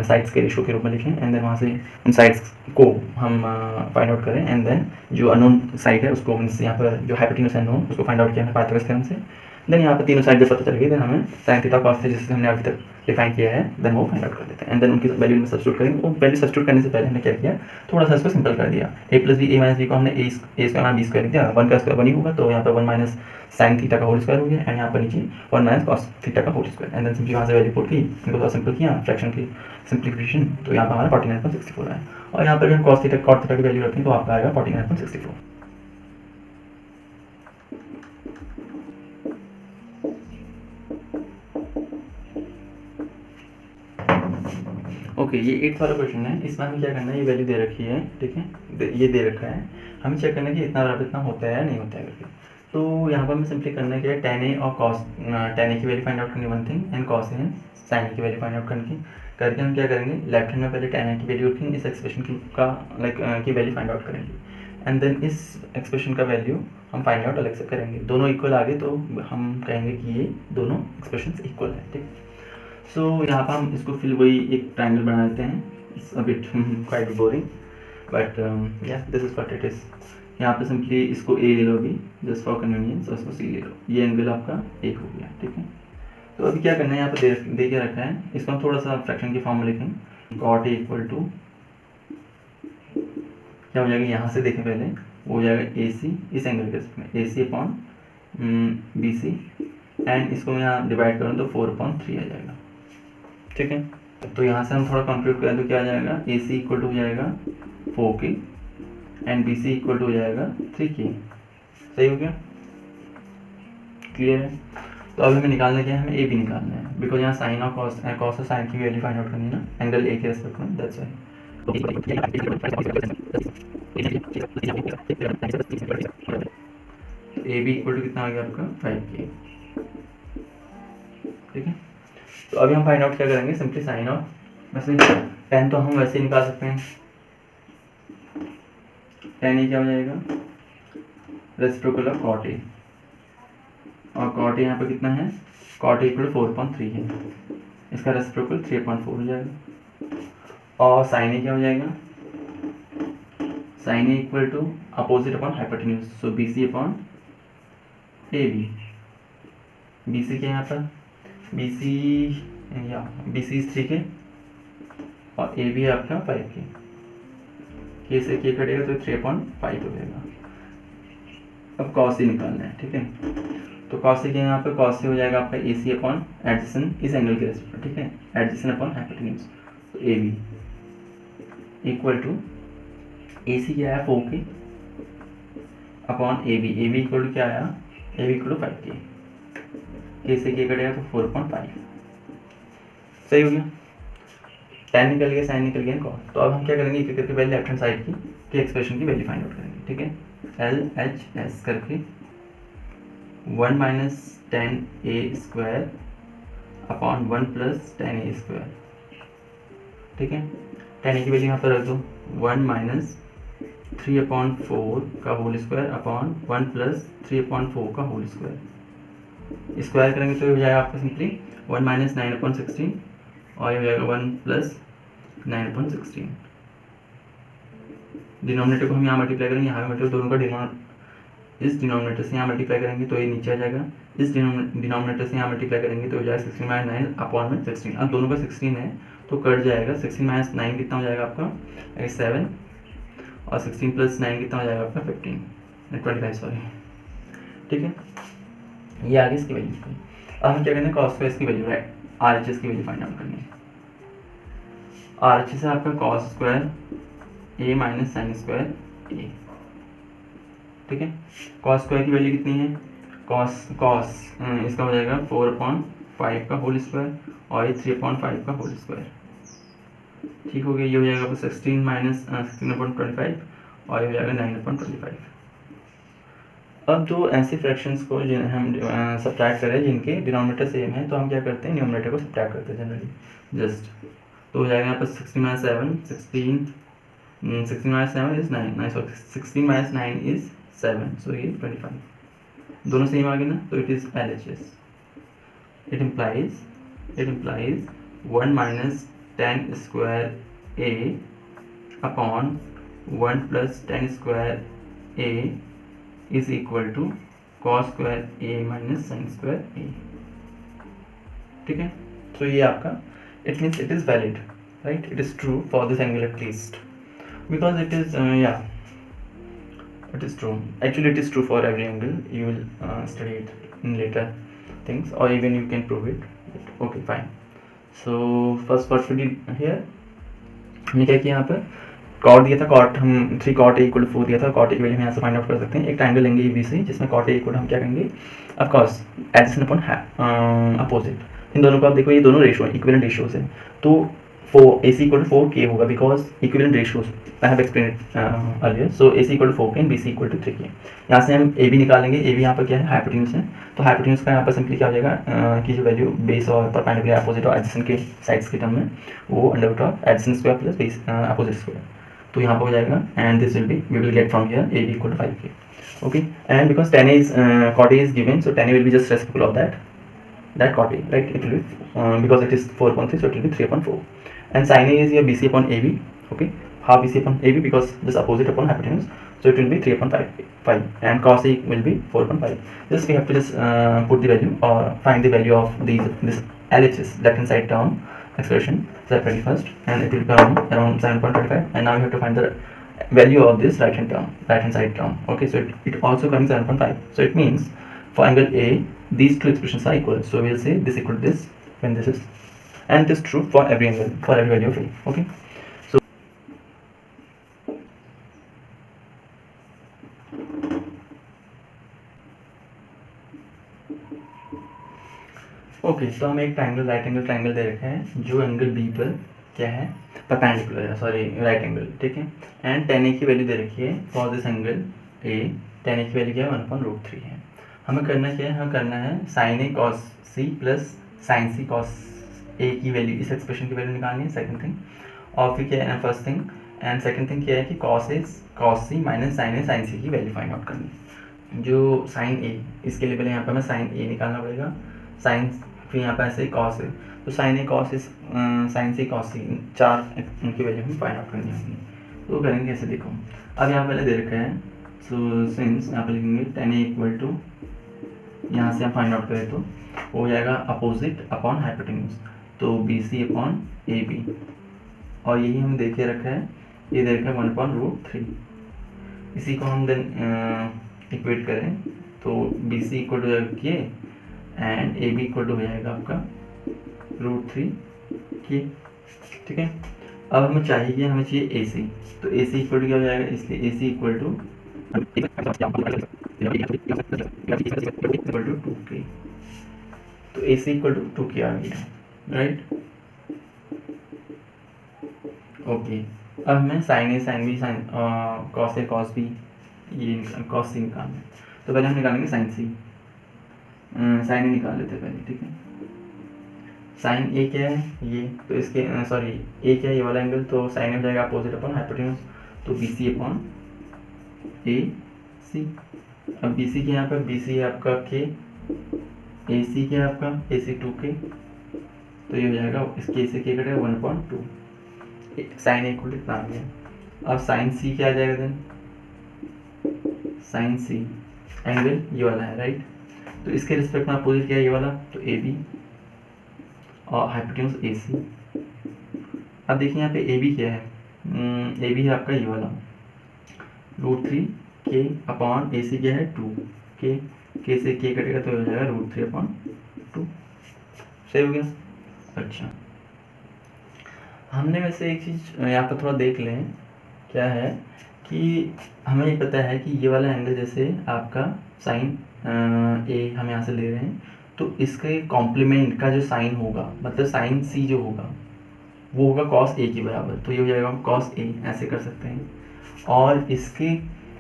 साइड्स के रेशो के रूप में लिखें एंड देन वहाँ से उन साइड्स को हम फाइंड आउट करें एंड देन जो अननोन साइड है उसको मीन्स यहाँ पर जो हाइपोटेन्यूस है अननोन उसको फाइंड आउट किया है पाइथागोरस थ्योरम से। देन यहाँ पर तीनों साइड जब पता चल गई देन हमें sin थीटा cos थीटा जिससे हमने अभी तक डिफाइन किया है देन वो फाइंड आउट कर देते हैं एंड देन उनकी वैल्यू में सब्स्टिट्यूट करेंगे। वो वैल्यू सब्स्टिट्यूट करने से पहले हमने क्या किया, थोड़ा सा इसको सिंपल कर दिया, a + b a - b को हमने a² - b² लिख दिया, 1 का स्क्वायर 1 ही होगा, तो यहाँ पर 1 - sin थीटा का होल स्क्वायर हो गया एंड यहाँ पर नीचे 1 - cos थीटा का whole square and then simply वहाँ से वैल्यू पुट की, इनको थोड़ा सिंपल किया फ्रैक्शन की सिंप्लीफिकेशन, तो यहाँ पर हमारा 49.64 है और यहाँ पर भी हम cot थीटा की वैल्यू रखें तो आपका आएगा 49.64। ओके, ये 8th वाला क्वेश्चन है, इसमें हमें क्या करना है, ये वैल्यू दे रखी है, ठीक है, ये दे रखा है, हमें चेक करना है कि इतना बराबर इतना होता है या नहीं होता है करके। तो यहाँ पर हमें सिंपली करना है कि tan a और cos tan a की वैल्यू फाइंड आउट करनी one thing and cos a sin a की वैल्यू फाइंड आउट करके हम क्या करेंगे, लेफ्ट हैंड में पहले tan a की वैल्यू रखेंगे, इस एक्सप्रेशन की वैल्यू फाइंड आउट करेंगे एंड देन इस एक्सप्रेशन का वैल्यू हम फाइंड आउट अलग से करेंगे, दोनों इक्वल आ गए तो हम कहेंगे कि ये दोनों एक्सप्रेशन इक्वल है, ठीक। सो यहाँ पर हम इसको फिर वही एक ट्राइंगल बना लेते हैं, it's a bit quite boring but yeah this is what it is. यहाँ पे सिंपली इसको a ले लो अभी जस्ट फॉर कन्वीनियंस और इसको c ले लो, ये एंगल आपका 1 हो गया, ठीक है। तो अभी क्या करना है, यहाँ पे दे के रखा है, इसको हम थोड़ा सा फ्रैक्शन की फॉर्म में लिखें, cot a इक्वल टू क्या हो जाएगा, यहाँ से देखें पहले वो हो जाएगा AC इस एंगल के में AC/BC एंड इसको मैं यहाँ डिवाइड करूँ तो 4/3 आ जाएगा, ठीक है। तो यहाँ से हम थोड़ा कंप्यूट करें तो क्या आ जाएगा, AC इक्वल टू हो जाएगा 4K and BC equal to हो जाएगा 3K, सही हो गया, क्लियर है। तो अभी हमें निकालना क्या है, हमें A भी निकालना है बिकॉज यहाँ साइन और कॉस और साइन की वैल्यू फाइंड आउट करनी है ना, एंगल A के रेस्पेक्ट में, that's why. A B equal to कितना आ गया आपका 5K, ठीक है। तो अभी हम फाइंड आउट क्या करेंगे, सिंपली साइन ऑफ, वैसे tan तो हम वैसे ही निकाल सकते हैं, tan ये क्या हो जाएगा रेसिप्रोकल ऑफ cot A और cot A यहाँ पे कितना है, cot A इक्वल 4/3 है, इसका रेसिप्रोकल 3/4 हो जाएगा और साइन A क्या हो जाएगा, sine A equal to opposite upon hypotenuse, so BC upon AB, BC क्या यहाँ पर BC इज 3K और AB है आपका 5K, K से K कटेगा तो 3/5 हो जाएगा। अब cos C निकालना है, ठीक है। तो cos C के यहाँ पे cos C हो जाएगा आपका AC अपॉन एडजेसेंट इस एंगल के रेस्पेक्ट, ठीक है, एडजेसेंट अपॉन हाइपोटेन्यूज, तो AB इक्वल टू AC क्या है 4K upon AB equal to क्या आया, AB equal to 5K, K से K कटेगा तो 4/5, सही हो गया, tan निकल गया, साइन निकल गया, cos। तो अब हम क्या करेंगे, एक करके पहले लेफ्ट हैंड साइड की एक्सप्रेशन की वैल्यू फाइंड आउट करेंगे, ठीक है, LHS करके 1 minus 10a² upon 1 plus 10a²। ठीक है, 10a की वैल्यू यहाँ पर रख दो, 1 माइनस 3/4 का होल स्क्वायर अपॉन 1 प्लस 3/4 का होल स्क्वायर। स्क्वायर करेंगे तो हो जाएगा आपका सिंपली 1 माइनस 9/16 और ये हो जाएगा 1 प्लस 9/16। डिनोमिनेटर को हम यहाँ मल्टीप्लाई करेंगे, यहाँ मल्टीप्लाई दोनों का इस डिनोमिनेटर से यहाँ मल्टीप्लाई करेंगे तो ये नीचे आ जाएगा, इस डिनोमिनेटर से यहाँ मल्टीप्लाई करेंगे तो हो जाएगा 16 माइनस 9 अपॉन में 16। अब दोनों का 16 है तो कट जाएगा, 16 माइनस 9 कितना हो जाएगा आपका 7 और 16 प्लस 9 कितना हो जाएगा आपका 25 सॉरी। ठीक है, ये आगे इसकी वैल्यू। अब हम क्या करना है, कॉस स्क्वायर की वैल्यू है, RHS की वैल्यू फाइंड आउट करनी है। RHS है आपका cos square a minus sine square a। ठीक है, कॉस स्क्वायर की वैल्यू कितनी है, कॉस इसका हो जाएगा 4/5 का होल स्क्वायर और ये 3/5 का होल स्क्वायर। ठीक हो गया, ये हो जाएगा 16 माइनस 16/25 और ये हो जाएगा 9/25। अब जो ऐसे फ्रैक्शंस को हम सब्ट्रैक्ट करें जिनके डिनोमिनेटर सेम है तो हम क्या करते हैं, न्यूमरेटर को सब्ट्रैक्ट करते हैं जनरली जस्ट। तो हो जाएगा यहाँ पर 16 minus 7 16 minus 7 is 9 sorry 16 minus 9 is 7, so ये 25। दोनों सेम आ गए ना, तो it is LHS। It implies 1 minus 10 square a upon 1 plus 10 square a is equal to cos square a minus sine square a। ठीक है, तो ये आपका it means it is valid, right, it is true for this angle at least because it is it is true, actually it is true for every angle. You will study it in later things or even you can prove it. Okay, fine. So first what we did here, हमने क्या किया, यहाँ पर cot दिया था, cot हम 3 cot A = 4 दिया था, कॉट A की वैल्यू हम यहाँ से फाइंड आउट कर सकते हैं। एक ट्रायंगल लेंगे ABC जिसमें कॉट A हम क्या करेंगे, of course addition upon opposite. इन दोनों को आप देखो, ये दोनों रेशियो इक्विवेलेंट रेशियोज है, तो AC = 4K होगा because equivalent ratios I have explained earlier. So AC = 4K and BC = 3K। यहाँ से हम AB निकालेंगे, AB यहाँ पर क्या है, हाइपोटेन्यूज है, तो हाइपोटेन्यूज का यहाँ पर सिंपली क्या हो जाएगा कि जो वैल्यू बेस और परपेंडिकुलर अपोजिट और एडजेसेंट के साइड्स के टर्म में वो √ऑफ adjacent square plus base opposite square, तो यहाँ पर हो जाएगा and this we will get from here AB = 5K। okay, and because tan A is cot A is given, so tan A will be just reciprocal of that cot A, right? It will be because it is 4/3, so it will be 3/4, and sin A is your BC upon AB, okay, half BC upon AB because just opposite upon hypotenuse, so it will be 3/5, and cos A will be 4/5. Just we have to just put the value or find the value of this LHS, left hand side term expression separately first, and it will come around 7.25, and now we have to find the value of this right hand side term. Okay, so it also comes 7.5, so it means for angle A these two expressions are equal, so we'll say this equal to this when this is, and this is true for every angle, for every value of A. Okay, so okay, तो हमें एक triangle right angle triangle दे रखा है जो angle B पर क्या है, perpendicular है, सॉरी राइट एंगल। ठीक है, एंड tan A की वैल्यू दे रखी है for this angle A, tan A की वैल्यू क्या है 1/√3 है। हमें करना क्या है, हमें करना है sin A cos C plus sin C cos A की वैल्यू, इस एक्सप्रेशन की वैल्यू निकालनी है, सेकंड थिंग। और फिर क्या है first thing, and second thing क्या है कि cos C minus sin A sin C की वैल्यू फाइंड आउट करनी है। जो sin A, इसके लिए पहले यहाँ पर हमें sin A निकालना पड़ेगा, sin फिर यहाँ पर ऐसे cos A, तो sin A cos C cos C, चार उनकी वैल्यू हमें फाइंड आउट करनी होगी। तो करेंगे कैसे, देखो अब यहाँ पहले दे रखा है, सो सिंस यहाँ पर लिखेंगे tan A इक्वल टू, यहाँ से हम फाइंड आउट करें तो हो जाएगा अपोजिट अपॉन हाइपोटेन्यूज, तो BC अपॉन AB, और यही हम देखे रखा है, ये दे रखा है 1/√3। इसी को हम देन इक्वेट करें तो BC equal to K and AB equal to हो जाएगा आपका √3K। ठीक है, अब हमें चाहिए AC, तो AC इक्वल टू क्या हो जाएगा, इसलिए AC इक्वल टू 2K, तो AC इक्वल टू 2K आ गया, राइट। ओके, अब हमें sin A sin B sin cos A cos B, ये cos C निकालना है, तो पहले हम निकालेंगे sin C। साइन ए निकाल लेते हैं पहले, ठीक है। साइन ए क्या है ये, तो इसके सॉरी ए क्या है ये वाला एंगल, तो साइन ए हो जाएगा अपोजिट अपॉन हाइपोटेन्यूज, तो बी सी अपॉन ए सी। अब बी सी के यहाँ पर बी सी है आपका के, ए सी क्या है आपका ए सी 2k, तो ये हो जाएगा इसके से के कटेगा 1/2, साइन ए इक्वल टू इतना आ गया। अब साइन सी क्या आ जाएगा देन, साइन सी एंगल ये वाला है राइट, तो इसके रिस्पेक्ट में अपोजिट क्या है ये वाला, तो ए बी और हाइपोटेन्यूज ए सी। अब देखिए यहाँ पे ए बी क्या है, ए बी है आपका ये वाला √3k अपॉन ए सी क्या है 2k, के से के कटेगा तो हो जाएगा √3/2, सही हो गया। अच्छा हमने वैसे एक चीज़ यहाँ पर थोड़ा देख लें, क्या है कि हमें ये पता है कि ये वाला एंगल जैसे आपका साइन ए हम यहाँ से ले रहे हैं, तो इसके कॉम्प्लीमेंट का जो साइन होगा, मतलब साइन सी जो होगा वो होगा कॉस ए के बराबर, तो ये हो जाएगा कॉस ए, ऐसे कर सकते हैं। और इसके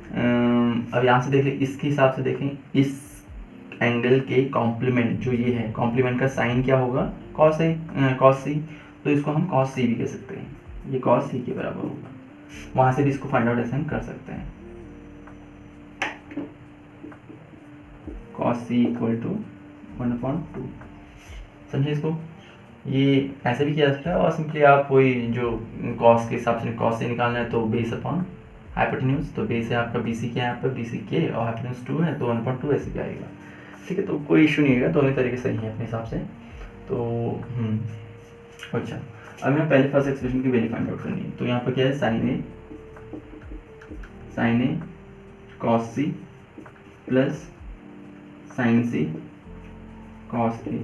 अब यहाँ से देख लें, इसके हिसाब से देखें, इस एंगल के कॉम्प्लीमेंट जो ये है, कॉम्प्लीमेंट का साइन क्या होगा कॉस ए, कॉस सी, तो इसको हम कॉस सी भी कह सकते हैं, ये कॉस सी के बराबर होगा। वहाँ से भी इसको फाइंड आउट ऐसे कर सकते हैं, कॉस सी इक्वल टू 1/2, समझे इसको। ये ऐसे भी किया जा सकता है, और सिंपली आप वही जो कॉस के हिसाब से कॉस से निकालना है तो बेस अपॉन हाइपोटेन्यूज, तो बेस है आपका बी सी के, यहाँ पर बी सी के और हाइपोटेन्यूज 2 है तो 1/2 ऐसे भी आएगा, ठीक है। तो कोई इशू नहीं है, दोनों तरीके सही है अपने हिसाब से। तो अच्छा अब मैं पहले फर्स्ट एक्सप्रेशन की वैल्यू फाइंड आउट करनी है, तो यहाँ पर क्या है साइन ए कॉस सी प्लस साइन सी कॉस ए।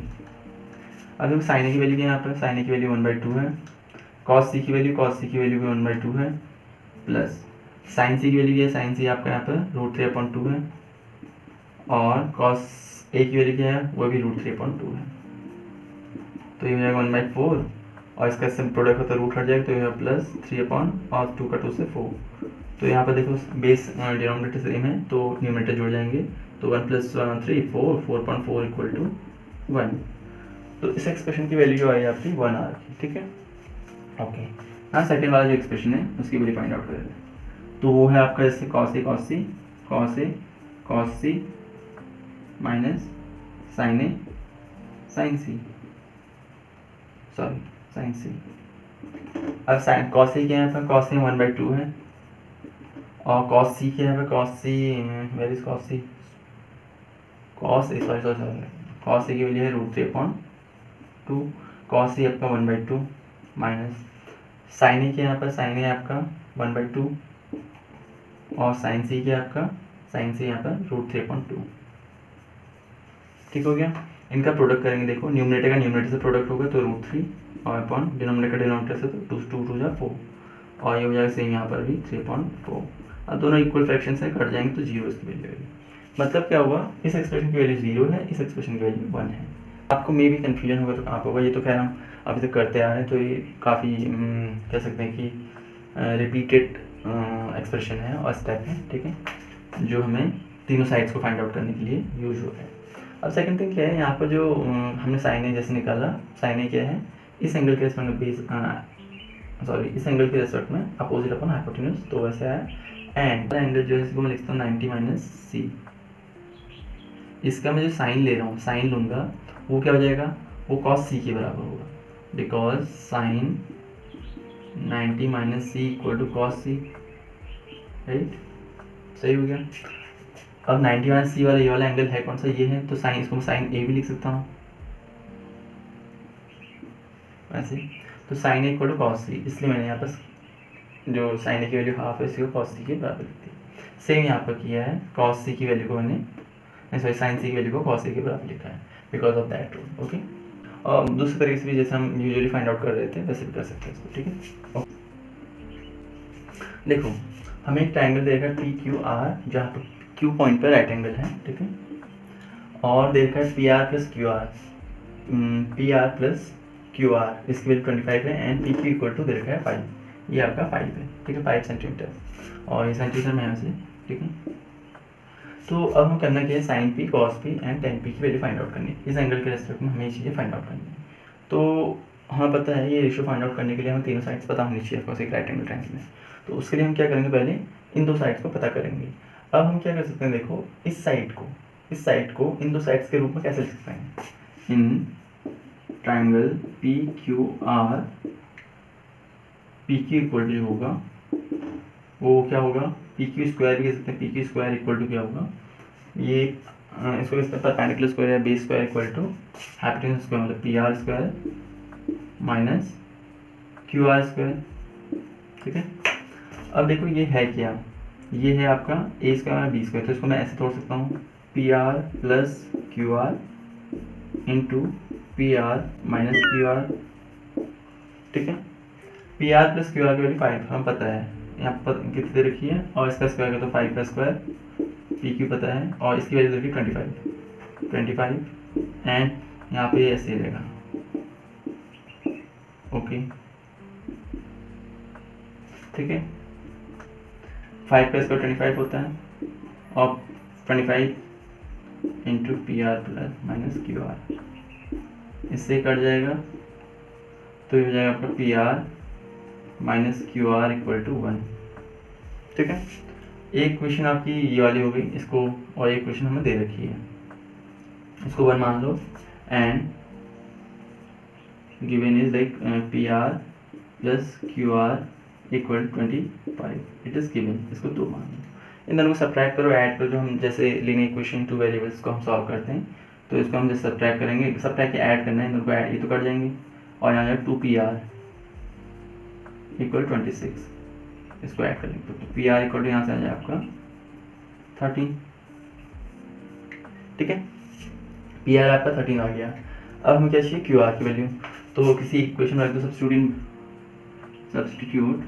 अब देखो साइन ए की वैल्यू क्या है, यहाँ पर साइन ए की वैल्यू 1/2 है, कॉस सी की वैल्यू भी 1/2 है, प्लस साइन सी की वैल्यू क्या है, साइन सी आपका यहाँ पर √3/2 है, और कॉस ए की वैल्यू क्या है वो भी √3/2 है, तो ये हो जाएगा 1/4, और इसका सिम प्रोडक्ट होता है रूट हट जाएगा तो ये प्लस 3 और 2 का 2 से 4, तो यहाँ पर देखो बेस डिनोमिनेटर सेम है तो न्यूमरेटर जुड़ जाएंगे, तो 1 + 3 4 4.4 = 1, तो इस एक्सप्रेशन की वैल्यू जो आई आपकी 1 आ रही है, ठीक है। ओके हाँ सेकेंड वाला जो एक्सप्रेशन है उसकी वैल्यू फाइंड आउट करेंगे, तो वो है आपका जैसे cos A cos C minus sign A sign C, sorry sine सी। अब साइन कॉस ए क्या है, यहाँ कॉस ए 1/2 है, और कॉस सी क्या है, cos C where is cos C, cos A cos A की वैल्यू है √3/2, कॉस ए आपका 1/2 माइनस साइन ए के यहाँ पर साइन ए आपका 1/2, और साइन सी क्या आपका साइन सी यहाँ पर √3/2, ठीक हो गया। इनका प्रोडक्ट करेंगे, देखो न्यूमरेटर का न्यूमरेटर से प्रोडक्ट होगा तो √3 और अपॉन डिनोमिनेटर का डिनोमिनेटर से तो 2 2 4, और ये हो जाएगा सेम यहाँ पर भी 3/4। अब दोनों इक्वल फ्रैक्शन से कट जाएंगे तो 0 इसकी वैल्यू आएगी, मतलब क्या हुआ इस एक्सप्रेशन की वैल्यू 0 है, इस एक्सप्रेशन की वैल्यू 1 है। आपको मे भी कन्फ्यूजन होगा तो कहाँ पर होगा, ये तो खैर हम अभी तक करते आ रहे हैं, तो ये काफ़ी कह सकते हैं कि रिपीटेड एक्सप्रेशन है और स्टेप है, ठीक है, जो हमें तीनों साइड्स को फाइंड आउट करने के लिए यूज हो है। अब सेकंड थिंग क्या है, यहाँ पर जो हमने साइन ए जैसे निकाला, साइन ए क्या है इस एंगल के रेस्पेक्ट में बेस इस एंगल के रेस्पेक्ट में अपोजिट अपन हाइपोटेन्यूज, तो वैसे है। एंड एंगल जो है इसको मैं लिखता हूँ 90 - सी, इसका मैं जो साइन ले रहा हूँ साइन लूँगा वो क्या हो जाएगा, वो कॉस सी के बराबर होगा, because sine 90 - C = cos C, right, सही हो गया। अब 90 - सी वाला ये वाला एंगल है कौन सा, ये है, तो साइन इसको मैं साइन ए भी लिख सकता हूँ ऐसे, तो साइन ए = कॉस सी, इसलिए मैंने यहाँ पर जो साइन ए की वैल्यू हाफ है इसी को कॉस सी के बराबर लिखती है। सेम यहाँ पर किया है, कॉस सी की वैल्यू को मैंने सॉरी साइन सी की वैल्यू को कॉस सी के बराबर लिखा है because of that rule, okay. और दूसरे तरीके से भी जैसे हम यूजुअली फाइंड आउट कर रहे थे वैसे भी कर सकते हैं इसको, ठीक है। देखो हमें एक ट्रायंगल देगा PQR, जहाँ पर Q पॉइंट पर राइट एंगल है, ठीक है, और देखा है PR + QR, PR + QR इसकी वैल्यू 25 है, एंड PQ = देखा है 5, ये आपका 5 है, ठीक है, 5 सेंटीमीटर, और ये सेंटीमीटर में है वैसे, ठीक है। तो अब हम करना क्या है, sine P cos P and tan P की वैल्यू फाइंड आउट करनी है। इस एंगल के रेस्पेक्ट में हमें ये चीज़ें फाइंड आउट करनी है। तो हमें पता है ये रेशियो फाइंड आउट करने के लिए हमें तीनों साइड्स पता होनी चाहिए ऑफकोर्स एक राइट एंगल ट्रायंगल में। तो उसके लिए हम क्या करेंगे, पहले इन दो साइड्स को पता करेंगे। अब हम क्या कर सकते हैं, देखो इस साइड को इन दो साइड्स के रूप में कैसे लिख सकते हैं, in triangle P Q R, P Q equal to होगा वो क्या होगा, पी क्यू स्क्वायर भी कह सकते हैं। P Q square equal to क्या होगा, ये इसको कहते हैं परपेंडिकुलर स्क्वायर या base square equal to hypotenuse square, मतलब P R square minus Q R square. ठीक है, अब देखो ये है क्या, ये है आपका ए स्क्वायर बी स्क्वायर। तो इसको मैं ऐसे तोड़ सकता हूँ, P R plus Q are into P R minus Q are. ठीक है, P R plus Q R की वैल्यू 5 हमें पता है, यहाँ पर कितनी दे रखी है, और इसका स्क्वायर कर तो 5 का स्क्वायर, पी क्यू पता है, और इसकी वैल्यू दे रखी 25 एंड यहाँ पे ऐसे रहेगा। ओके ठीक है, 5 का स्क्वायर 25 होता है, और 25 into P R plus minus Q R, इससे कट जाएगा तो ये हो जाएगा आपका P R minus Q R equal to 1। ठीक है, एक क्वेश्चन आपकी ये वाली हो गई इसको, और एक क्वेश्चन हमें दे रखी है, इसको 1 मान लो, and given is like P R plus Q R equal 25, it is given, इसको 2 मान लो। इन दोनों को सब्ट्रैक्ट करो, ऐड करो, जो हम जैसे लीनियर इक्वेशन 2 वेरिएबल्स को हम सॉल्व करते हैं, तो इसको हम जैसे सब्ट्रैक्ट करेंगे, सब्ट्रैक्ट के ऐड करना है, इन दोनों को ऐड, ये तो कट जाएंगे, और यहाँ जाएगा 2 पी आर इक्वल 26, इसको ऐड कर लेंगे तो पी आर इक्वल टू यहाँ से आ जाए आपका 13। ठीक है, पी आर आपका 13 आ गया। अब हमें क्या चाहिए, क्यू आर की वैल्यू, तो किसी इक्वेशन में रख दो, substitute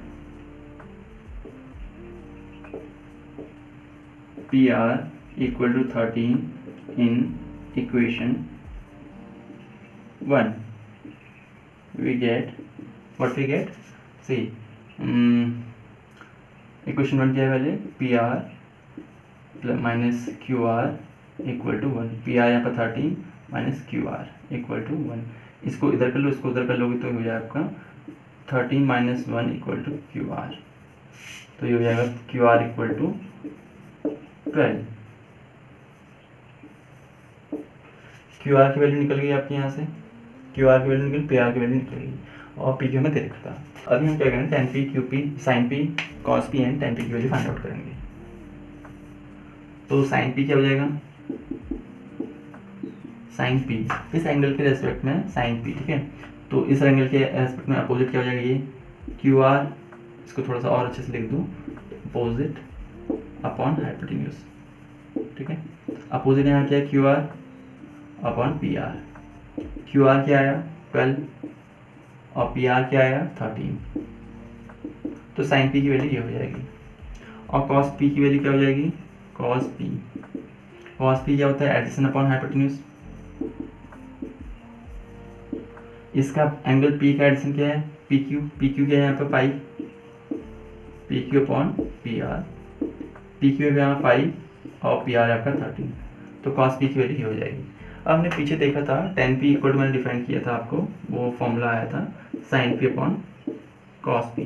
P R equal to 13 in equation 1, we get what we get, see equation 1 क्या है पहले, P R minus Q R equal to 1, P R यहाँ पर 13 minus Q R equal to 1, इसको इधर कर लो, इसको उधर कर लोगे तो हो जाएगा आपका 13 minus 1 equal to Q R, तो ये हो जाएगा Q R equal to 12। Q R की वैल्यू निकल गई आपके यहाँ से, क्यू आर की वैल्यू निकल, पी आर की वैल्यू निकल गई, और पी क्यू में दे रखा था। अभी हम क्या करेंगे, tan P Q P sine P cos P and tan P की वैल्यू फाइंड आउट करेंगे। तो साइन पी क्या हो जाएगा, साइन पी इस एंगल के रेस्पेक्ट में साइन पी। ठीक है, तो इस एंगल के रेस्पेक्ट में अपोजिट क्या हो जाएगा, ये क्यू आर, इसको थोड़ा सा और अच्छे से लिख दूँ, अपोजिट अपॉन हाइपोटेन्यूज। ठीक है, अपोजिट यहाँ क्या है, Q R upon P R. Q R क्या आया 12 और पी आर क्या आया 13, तो साइन पी की वैल्यू ये हो जाएगी, और कॉस पी की वैल्यू क्या हो जाएगी, कॉस पी क्या होता है, एडिशन अपॉन हाइपोटेन्यूज। इसका एंगल पी का एडिशन क्या है, पी क्यू क्या है यहाँ पर 5, P Q upon P R, P Q है यहाँ 5 और पी आर आपका 13, तो कॉस पी की वैल्यू ये हो जाएगी। अब हमने पीछे देखा था टेन पी इक्वल टू, मैंने डिफाइन किया था आपको, वो फॉर्मूला आया था sine P upon cos P,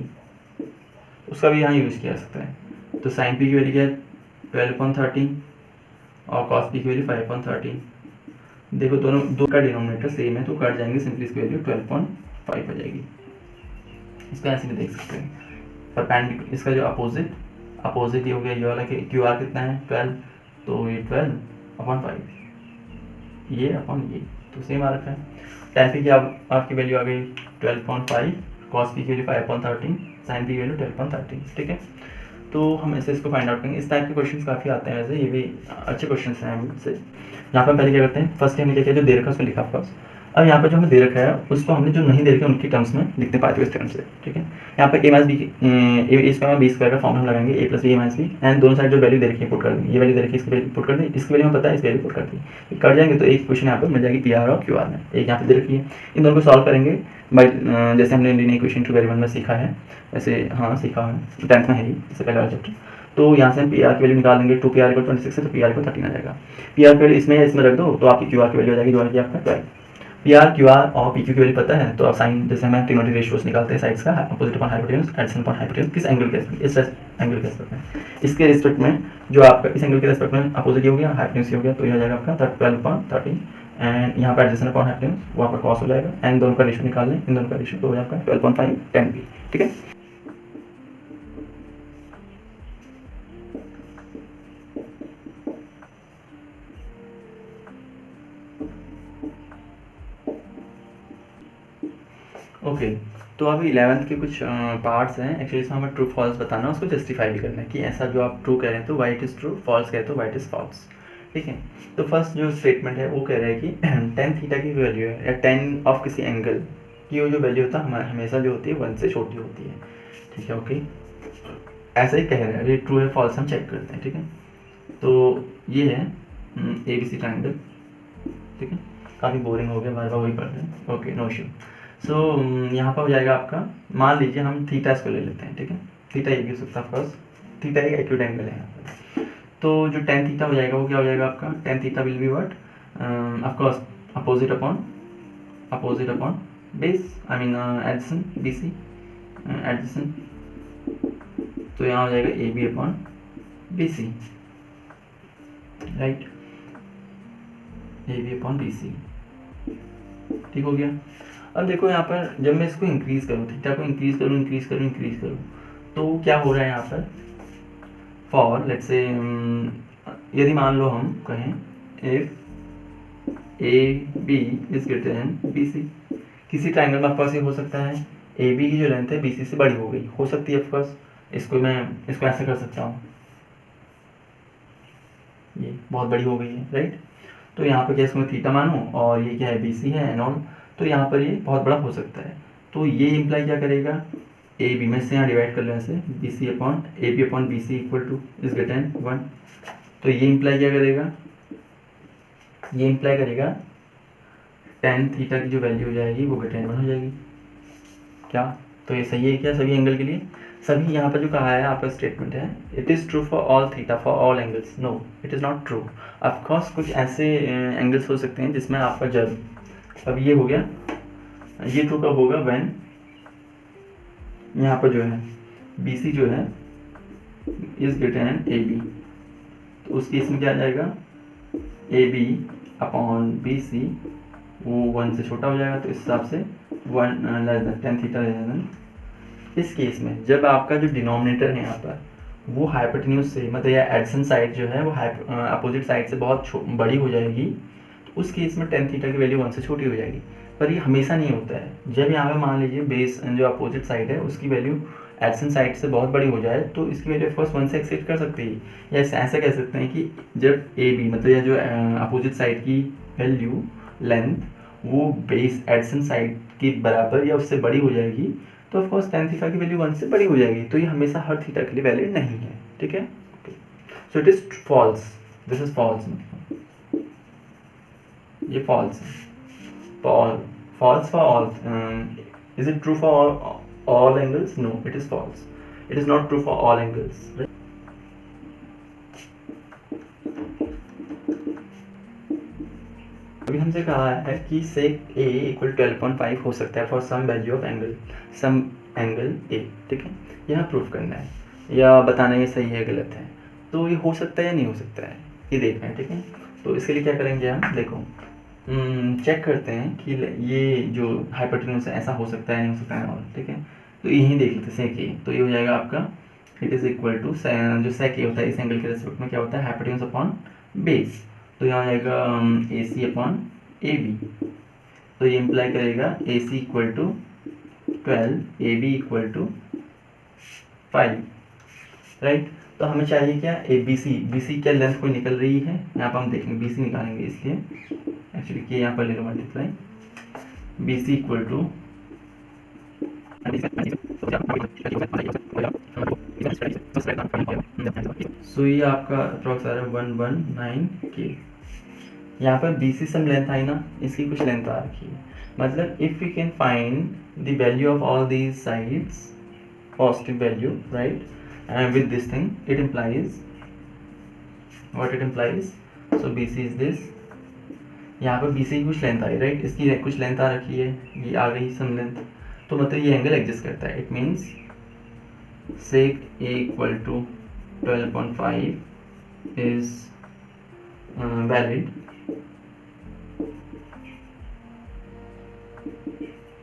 उसका भी यहाँ यूज़ किया जा सकता है। तो साइन पी की वैल्यू क्या है 12/13 और कॉस पी की वैल्यू 5/13। देखो दोनों दो का डिनोमिनेटर सेम है तो कट जाएंगे, सिंपली इसकी वैल्यू 12.5 हो जाएगी। इसको ऐसे भी देख सकते हैं, परपेंडिकुलर इसका जो अपोजिट ये हो गया, ये वाला क्यू आर कितना है 12, तो ये 12/5, ये अपॉन ये, तो सेम आ रखा है। टेन पी की आपकी वैल्यू आ गई 12.5, कॉस पी की वैल्यू 5/13, साइन पी की वैल्यू 12/13। ठीक है, तो हम ऐसे इसको फाइंड आउट करेंगे। इस टाइप के क्वेश्चंस काफ़ी आते हैं, वैसे ये भी अच्छे क्वेश्चंस हैं हमसे। यहाँ पर पहले क्या करते हैं, फर्स्ट हमने क्या किया, जो दे रखा उसको लिखा आपका, अब यहाँ पर जो हमें दे रखा है उसको हमने जो नहीं दे रखा उनकी टर्म्स में लिखते पाते इस टर्म्स से। ठीक है, यहाँ पर A minus B A square B square का फॉर्मूला लगाएंगे, A plus B A minus B, and दोनों साइड जो वैल्यू दे रखी है पुट कर देंगे, ये वैल्यू दे रखी है इसकी वैल्यू पुट कर देंगे, इसकी वैल्यू हमें पता है, इस वैल्यू पुट कर दी, कट जाएंगे तो एक क्वेश्चन यहाँ पर मिल जाएगी पी आर और क्यू आर में, एक यहाँ पे दे रखी है। इन दोनों को सॉल्व करेंगे बाई, जैसे हमने लीनियर इक्वेशन 2 वेरिएबल में सीखा है, वैसे हाँ सीखा है, 10th में है ही, इससे पहले वाला चैप्टर। तो यहाँ से हम पी आर की वैल्यू निकाल देंगे, 2 पी आर इक्वल 26 है तो पी आर इक्वल 13 आ जाएगा। पी आर की वैल्यू इसमें रख दो तो आपकी क्यू आर की वैल्यू आ जाएगी, जो आएगी आपका 12। पी आर क्यू आर और पी क्यू की वैल्यू पता है तो आप साइन, जैसे हमें ट्रिग्नोमेट्रिक रेशियोज निकालते हैं साइड्स का, opposite upon hypotenuse, adjacent upon hypotenuse, किस एंगल के इस एंगल के रेस्पेक्ट में, इसके रेस्पेक्ट में जो आपका इस एंगल के रेस्पेक्ट में अपोजिट हो गया, हाइपोटेन्यूज हो गया, तो ये हो जाएगा आपका 12/13 एंड यहाँ पर एडिशन अपॉन हाइपोटेन्यूज वो आपका कॉस हो जाएगा, एंड दोनों का रेशियो निकाल लें, इन दोनों का रेशियो तो हो जाएगा 12.5 10 भी, ठीक है। ओके तो अभी 11th के कुछ पार्ट्स हैं, एक्चुअली इसमें हमें ट्रू फॉल्स बताना है, उसको जस्टिफाई भी करना है कि ऐसा जो आप ट्रू कह रहे हैं तो why it is true, false कहते हो वाई इट इज़ फॉल्स, ठीक है। तो फर्स्ट जो स्टेटमेंट है वो कह रहा है कि tan थीटा की वैल्यू है या tan ऑफ किसी एंगल की वो जो वैल्यू होता है हमारे हमेशा जो होती है 1 से छोटी होती है, ठीक है। ओके ऐसा ही कह रहा है, ये ट्रू है फॉल्स हम चेक करते हैं, ठीक है। तो ये है ABC ट्राइंगल, ठीक है, काफ़ी बोरिंग हो गया, बार बार वही पढ़ रहे हैं, ओके नो इशू। सो यहाँ पर हो जाएगा आपका, मान लीजिए हम थीटा इसको ले लेते हैं, ठीक है, थीटा ये भी हो सकता है ऑफकोर्स, थीटा एक एक्यूट एंगल है यहाँ पर, तो जो tan थीटा हो जाएगा वो क्या हो जाएगा आपका, tan theta will be what, of course opposite upon base, I mean addition BC addition, तो यहाँ हो जाएगा AB upon BC, right, AB upon BC, ठीक हो गया। अब देखो यहाँ पर जब मैं इसको इंक्रीज करूँ, थीटा को इंक्रीज करूँ तो क्या हो रहा है यहाँ पर, फॉर लेट्स से यदि मान लो हम कहें if AB is greater than BC, किसी ट्राइंगल में ऑफकोर्स ये हो सकता है AB की जो लेंथ है BC से बड़ी हो गई, हो सकती है ऑफकोर्स, इसको ऐसे कर सकता हूँ, ये बहुत बड़ी हो गई है, राइट। तो यहाँ पर क्या इसको मैं थीटा मानूँ और ये क्या है BC है एंड ऑल, तो यहाँ पर ये बहुत बड़ा हो सकता है, तो ये इम्प्लाई क्या करेगा, AB में से यहाँ डिवाइड कर लो ऐसे, AB upon BC equal two is greater than 1, तो ये इम्प्लाई क्या करेगा, ये इम्प्लाई करेगा tan थीटा की जो वैल्यू हो जाएगी वो ग्रेटर देन 1 हो जाएगी, क्या, तो ये सही है क्या सभी एंगल के लिए, सभी यहाँ पर जो कहा है आपका स्टेटमेंट है it is true for all theta for all angles, no it is not true, of course कुछ ऐसे एंगल्स हो सकते हैं जिसमें आपका जब, अब ये हो गया, ये ट्रू कब होगा व्हेन यहाँ पर जो है BC जो है इज ग्रेटर देन AB, तो उस केस में क्या आ जाएगा AB अपॉन BC वो 1 से छोटा हो जाएगा, तो इस हिसाब से 1 less than tan theta less than, इस केस में जब आपका जो डिनोमिनेटर है यहाँ पर वो हाइपोटेन्यूज से मतलब या एडिशन साइड जो है वो अपोजिट साइड से बहुत बड़ी हो जाएगी, तो उस केस में tan थीटा की वैल्यू 1 से छोटी हो जाएगी, पर ये हमेशा नहीं होता है। जब यहाँ पे मान लीजिए बेस जो अपोजिट साइड है उसकी वैल्यू एडिशन साइड से बहुत बड़ी हो जाए तो इसकी वैल्यू ऑफकोर्स 1 से एक्सीड कर सकती है, या ऐसा कह सकते हैं कि जब AB मतलब या जो अपोजिट साइड की वैल्यू लेंथ वो बेस एडिशन साइड की बराबर या उससे बड़ी हो जाएगी तो ऑफकोर्स tan थीटा की वैल्यू 1 से बड़ी हो जाएगी, तो ये हमेशा हर थीटा के लिए वैलिड नहीं है, ठीक है। So it is false, this is false, ये फॉल्स है, false for all, is it true for all angles, no it is false, it is not true for all angles, right? अभी हमसे कहा है कि sec A इक्वल 12.5 हो सकता है for some value of angle, some angle A, ठीक है, यह प्रूफ करना है या बताना ये सही है गलत है, तो ये हो सकता है या नहीं हो सकता है ये देखना है, ठीक है। तो इसके लिए क्या करेंगे हम, देखो चेक करते हैं कि ये जो हाइपोटेन्यूज है ऐसा हो सकता है नहीं हो सकता है और, ठीक है, तो यही देख लेते हैं सेक ए, तो ये हो जाएगा आपका इट इज़ इक्वल टू जो सेक ए होता है इस एंगल के रेस्पेक्ट में क्या होता है हाइपोटेन्यूज अपॉन बेस, तो यहाँ आ जाएगा AC अपॉन AB, तो ये इम्प्लाई करेगा AC equal to 12 AB equal to 5, right. तो हमें चाहिए क्या BC क्या लेंथ कोई निकल रही है, यहाँ पर हम देखेंगे BC निकालेंगे, इसलिए एक्चुअली कि यहाँ पर ले लो मल्टीप्लाई BC इक्वल टू सो ये आपका अप्रॉक्स आ रहा है 119 के, यहाँ पर BC सम लेंथ आई ना, इसकी कुछ लेंथ आ रखी है, मतलब if we can find the value of all these sides positive value, right, and with this thing it implies what it implies. So BC is this, यहाँ पर BC की कुछ लेंथ आई, राइट, इसकी कुछ लेंथ आ रखी है, ये आ गई सम लेंथ, तो मतलब ये एंगल एग्जिस्ट करता है. It means sec A equal to 12.5 is valid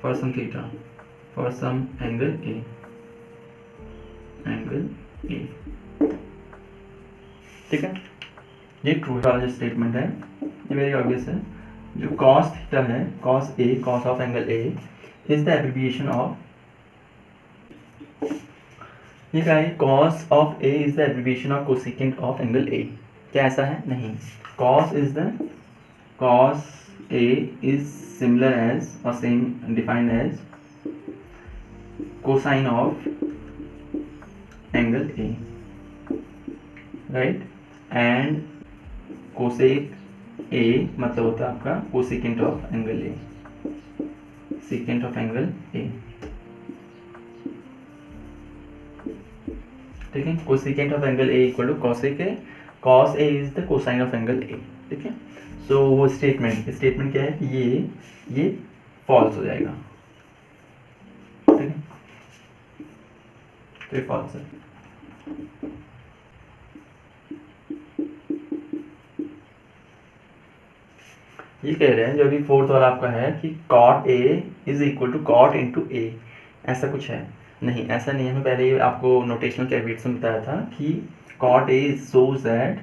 for some theta, for some angle A. ठीक है, ये ट्रू वाला जो स्टेटमेंट है ये वेरी ऑब्वियस है. जो cos थीटा है, cos A, cos of angle A is the abbreviation of, ये क्या है, cos of A is the abbreviation of cosecant of angle A. क्या ऐसा है? नहीं. cos A is similar as or same defined as cosine of angle A, right, and cosec A मतलब होता है आपका cosecant of angle A, secant of angle A. ठीक है, cosecant of angle A equal to cosec A, cos A is the cosine of angle A. ठीक है, सो वो statement क्या है कि ये फॉल्स हो जाएगा. ठीक है, तो ये फॉल्स है. ये कह रहे हैं जो अभी फोर्थ वाला आपका है कि cot A is equal to cot into A, ऐसा कुछ है? नहीं, ऐसा नहीं है. मैं पहले ही आपको नोटेशनल कैविएट्स में बताया था कि cot A shows that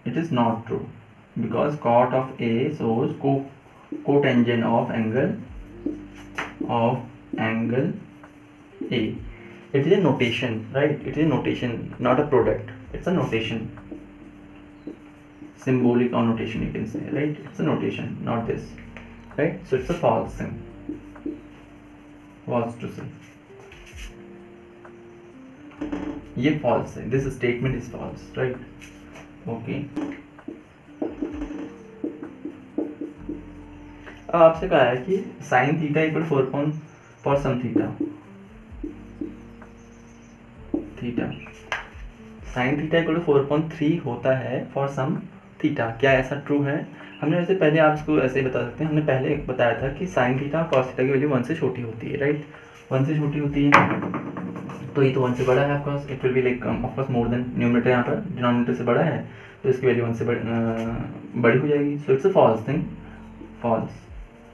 it is not true because cot of A shows cotangent of angle A. It is a notation, right? It is a notation, not a product. It's a notation, symbolic or notation you can say, right? It's a notation, not this, right? So it's a false thing, false to say. ये false है, this statement is false, right? Okay. अब आपसे कहा है कि sin theta equal 4 for some theta sin theta equal 4.3 होता है for some theta. क्या ऐसा ट्रू है? हमने वैसे पहले आप इसको ऐसे ही बता सकते हैं. हमने पहले बताया था कि sin थीटा और cos थीटा की वैल्यू 1 से छोटी होती है, राइट? 1 से छोटी होती है, तो ये तो 1 से बड़ा है आपका. It will be like of course more than numerator, यहाँ पर डिनोमिनेटर से बड़ा है तो इसकी वैल्यू 1 से बड़ी हो जाएगी. So it's a false thing, false.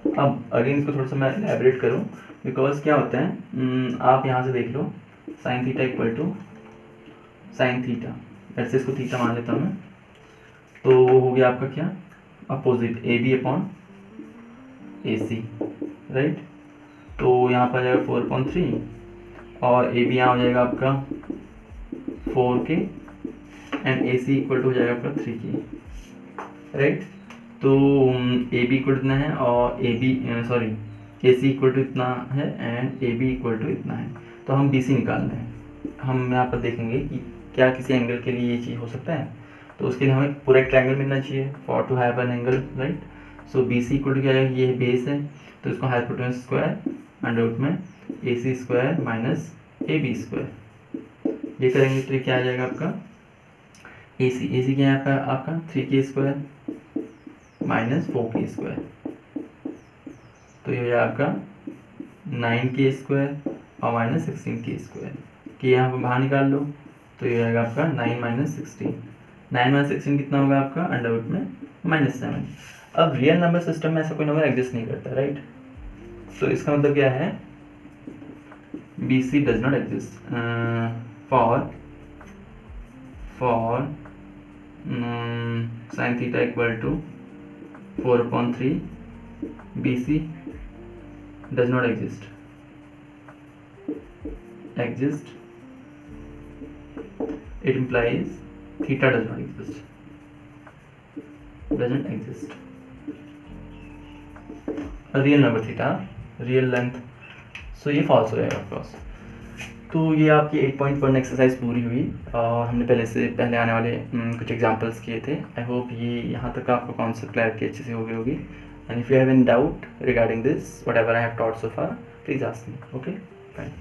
अब अगेन इसको थोड़ा सा मैं एलैबोरेट करूँ, बिकॉज क्या होता है, आप यहाँ से देख लो sin theta equal to sin theta, ऐसे इसको थीटा मान लेता हूँ मैं, तो वो हो गया आपका क्या, opposite AB upon AC, right? तो यहाँ पर आ जाएगा 4.3 और AB यहाँ हो जाएगा आपका 4K and AC equal to हो जाएगा आपका 3K, राइट? तो AB इक्वल टू इतना है और AC इक्वल टू इतना है एंड AB इक्वल टू इतना है. तो हम BC निकालना है. हम यहाँ पर देखेंगे कि क्या किसी एंगल के लिए ये चीज़ हो सकता है. तो उसके लिए हमें पूरा एक ट्रायंगल मिलना चाहिए for to have an angle, right? So BC equal to क्या है, ये बेस है तो इसको हाइपोटेन्यूज स्क्वायर अंडर रूट में AC square minus AB square, ये करेंगे तो क्या आ जाएगा आपका AC क्या है आपका 3K square minus 4K square, तो ये हो जाएगा आपका 9K स्क्वायर और माइनस 16K स्क्वायर. कि यहाँ पर बाहर निकाल लो तो ये आएगा आपका 9 माइनस 16. 9 माइनस 16 कितना होगा आपका अंडर रूट में -7. अब रियल नंबर सिस्टम में ऐसा कोई नंबर एग्जिस्ट नहीं करता, राइट? तो इसका मतलब क्या है, BC does not exist for sin theta equal to 4.3. BC does not exist. It implies theta does not exist, doesn't exist. A real number theta, real length, so ये false हो जाएगा ऑफकोर्स. तो ये आपकी 8.1 एक्सरसाइज पूरी हुई और हमने पहले आने वाले कुछ एग्जांपल्स किए थे. आई होप ये यहाँ तक आपको कॉन्सेप्ट क्लैरिटी अच्छे से हो गई होगी. And if you have any doubt regarding this whatever I have taught so far, please ask me. Okay, fine.